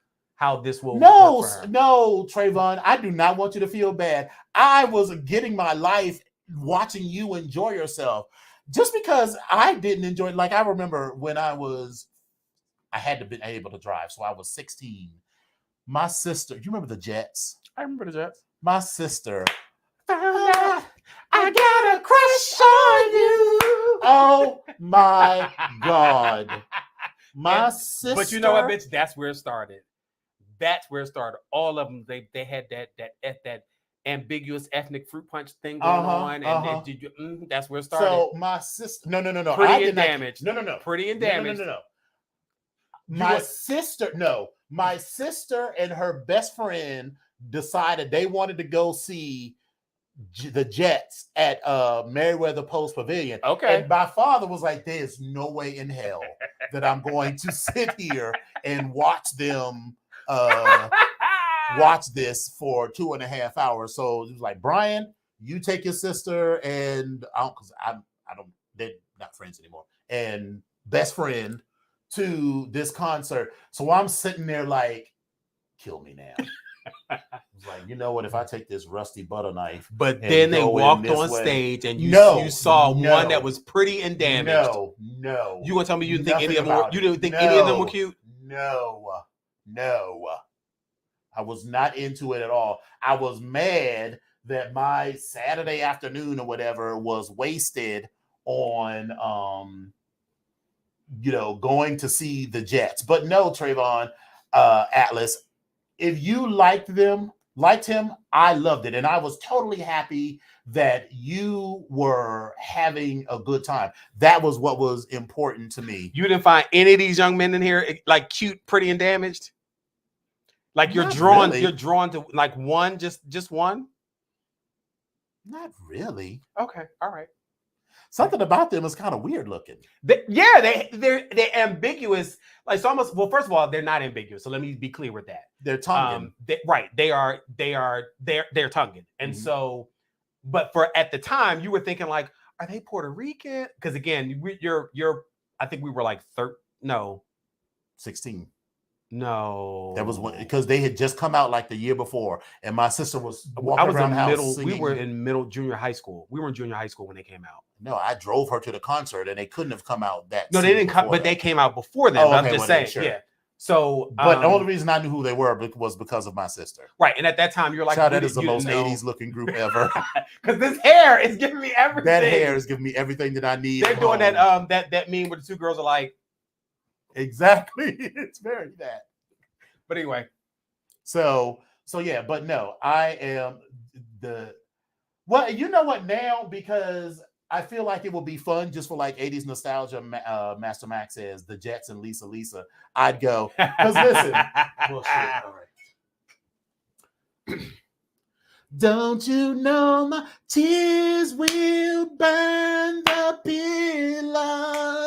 this will. No, Trayvon, I do not want you to feel bad. I was getting my life watching you enjoy yourself. Just because I didn't enjoy it, like I remember when I had to be able to drive, so I was 16. My sister, you remember the Jets? I remember the Jets. My sister, I got a crush on you. Oh my God. My sister. But you know what, bitch? That's where it started. All of them, they had that ambiguous ethnic fruit punch thing going on, and that's where it started. So my sister, no. Pretty and damaged. No. Pretty and damaged. No. My sister and her best friend decided they wanted to go see the Jets at Merriweather Post Pavilion. Okay. And my father was like, "There's no way in hell that I'm going to sit here and watch them watch this for 2.5 hours." So it was like, "Brian, you take your sister and they're not friends anymore, and best friend to this concert." So I'm sitting there like, kill me now. I was like, you know what? If I take this rusty butter knife, but then they walked on stage and you saw one that was pretty and damaged. No. You gonna tell me you didn't think any of them were? You didn't think any of them were cute? No. I was not into it at all. I was mad that my Saturday afternoon or whatever was wasted on going to see the Jets. But no, Trayvon, Atlas, if you liked him, I loved it. And I was totally happy that you were having a good time. That was what was important to me. You didn't find any of these young men in here like cute, pretty, and damaged? Like you're drawn to like one, just one? Not really. Okay, all right. Something about them is kind of weird looking. They're ambiguous. Like it's almost, well, first of all, they're not ambiguous. So let me be clear with that. They're tonguing. They're tonguing. And so, but at the time you were thinking like, are they Puerto Rican? Because again, I think we were like 16. No, that was because they had just come out like the year before, and my sister was walking around the house singing. We were in junior high school. We were in junior high school when they came out. No, I drove her to the concert, and they couldn't have come out that. No, they didn't come, but they came out before then. I'm just saying, sure. Yeah. So, but the only reason I knew who they were was because of my sister. Right, and at that time, you're like, that is the most 80s looking group ever. Because this hair is giving me everything. That hair is giving me everything that I need. They're doing that meme where the two girls are like, exactly. It's very that. But anyway, so yeah, but no, I am well, you know what now, because I feel like it will be fun just for like 80s nostalgia. Master Max says the Jets and Lisa. I'd go, because listen, bullshit. All right. Don't you know my tears will burn the pillow?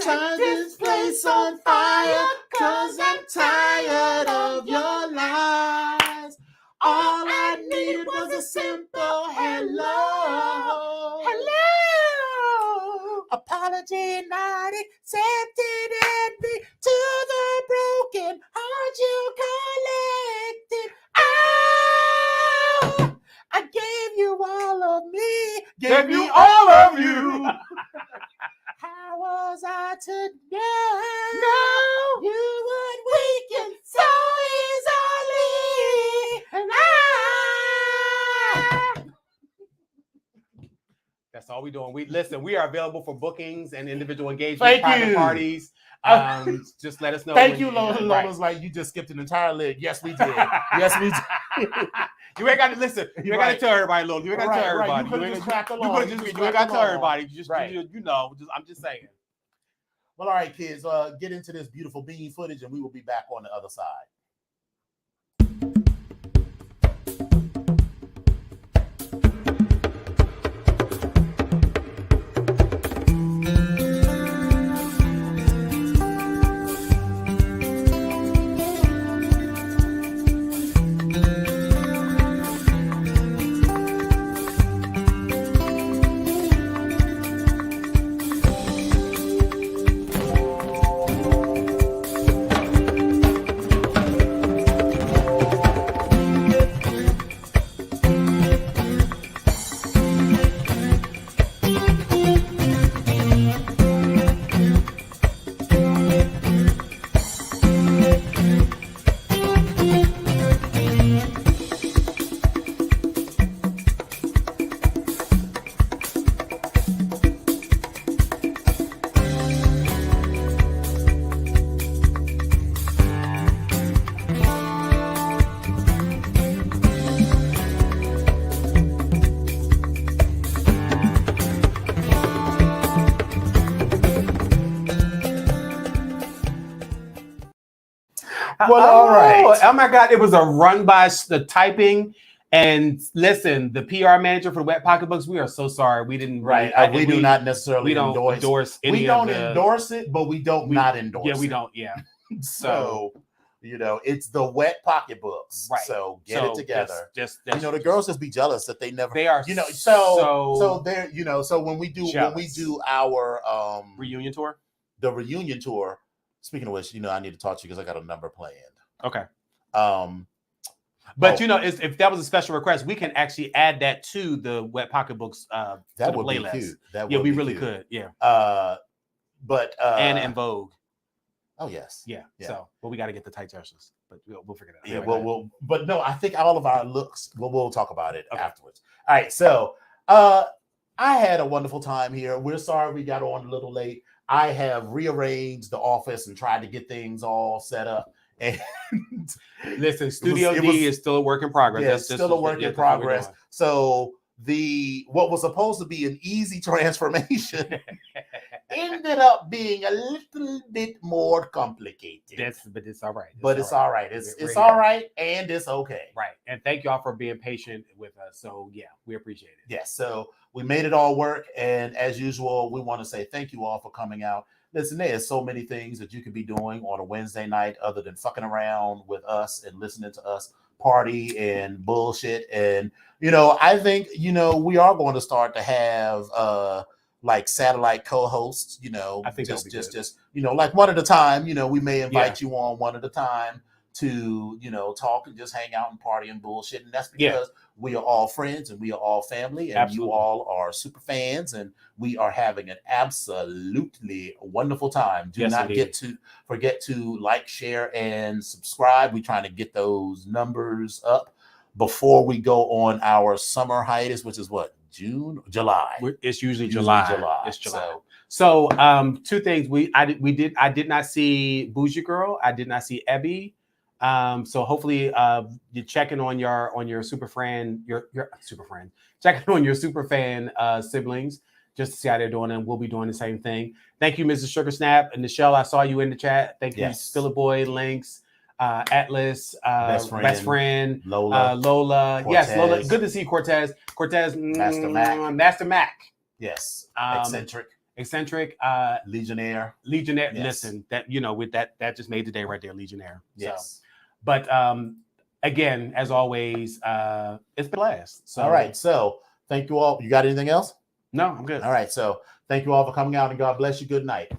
Turn this place on fire, 'cause I'm tired of your lies. All I needed was a simple hello. Hello. Apology not accepted and me to the broken heart you collected. I gave you all of me. Gave you all of you. How was I to know you would weaken so easily? And That's all we're doing. We are available for bookings and individual engagements, Thank private you. parties. Just let us know. Thank you, Lola. Lola's like, you just skipped an entire leg. Yes, we did. Yes, we did. You ain't got to listen. You ain't got to tell everybody, Lola. You ain't got to tell everybody. You could have just cracked along. You ain't got to tell everybody. You just, I'm just saying. Well, all right, kids, get into this beautiful bean footage, and we will be back on the other side. Well, all right. Oh my God! It was a run by the typing. And listen, the PR manager for the Wet Pocketbooks, we are so sorry. We didn't. We do not necessarily endorse any we don't endorse it, but we don't not endorse it. Yeah, we don't. Yeah. So, it's the Wet Pocketbooks. Right. So get it together. Just the girls just be jealous that they never. They are. So they're so when we do our reunion tour, the reunion tour. Speaking of which, I need to talk to you because I got a number planned. Okay. But if that was a special request, we can actually add that to the Wet Pocketbooks that would playlist. Be cute. We really could. Yeah. But and in Vogue. Oh yes. Yeah. So, but we got to get the tight dresses, but we'll figure it out. Yeah. But no, I think all of our looks. We'll talk about it afterwards. All right. So, I had a wonderful time here. We're sorry we got on a little late. I have rearranged the office and tried to get things all set up. And listen, Studio D is still a work in progress. Yeah, that's still a work in progress. So what was supposed to be an easy transformation ended up being a little bit more complicated. But it's all right. It's all right. It's all right, and it's okay. Right. And thank y'all for being patient with us. So yeah, we appreciate it. Yes. So we made it all work, and as usual, we want to say thank you all for coming out. Listen, there's so many things that you could be doing on a Wednesday night other than fucking around with us and listening to us party and bullshit. And, I think, we are going to start to have like satellite co-hosts, I think just like one at a time, we may invite you on one at a time to, talk and just hang out and party and bullshit. And that's because we are all friends and we are all family, and you all are super fans, and we are having an absolutely wonderful time. Do not forget to like, share, and subscribe. We're trying to get those numbers up before we go on our summer hiatus, which is what? July. It's usually July. It's July. So two things. I did not see Bougie Girl. I did not see Ebby. So hopefully you're checking on your super fan, your super friend, checking on your super fan siblings just to see how they're doing, and we'll be doing the same thing. Thank you, Mrs. Sugar Snap and Nichelle. I saw you in the chat. Thank you, Philip Boy, Links, Atlas, best friend, Lola, Lola. Yes, Lola. Cortez. Good to see Cortez. Cortez, Master Mac. Master Mac. Yes. Eccentric. Legionnaire. Legionnaire. Yes. Listen, that with that just made the day right there. Legionnaire. Yes. So, but again, as always, it's been a blast. So, all right. So thank you all. You got anything else? No, I'm good. All right. So thank you all for coming out, and God bless you. Good night.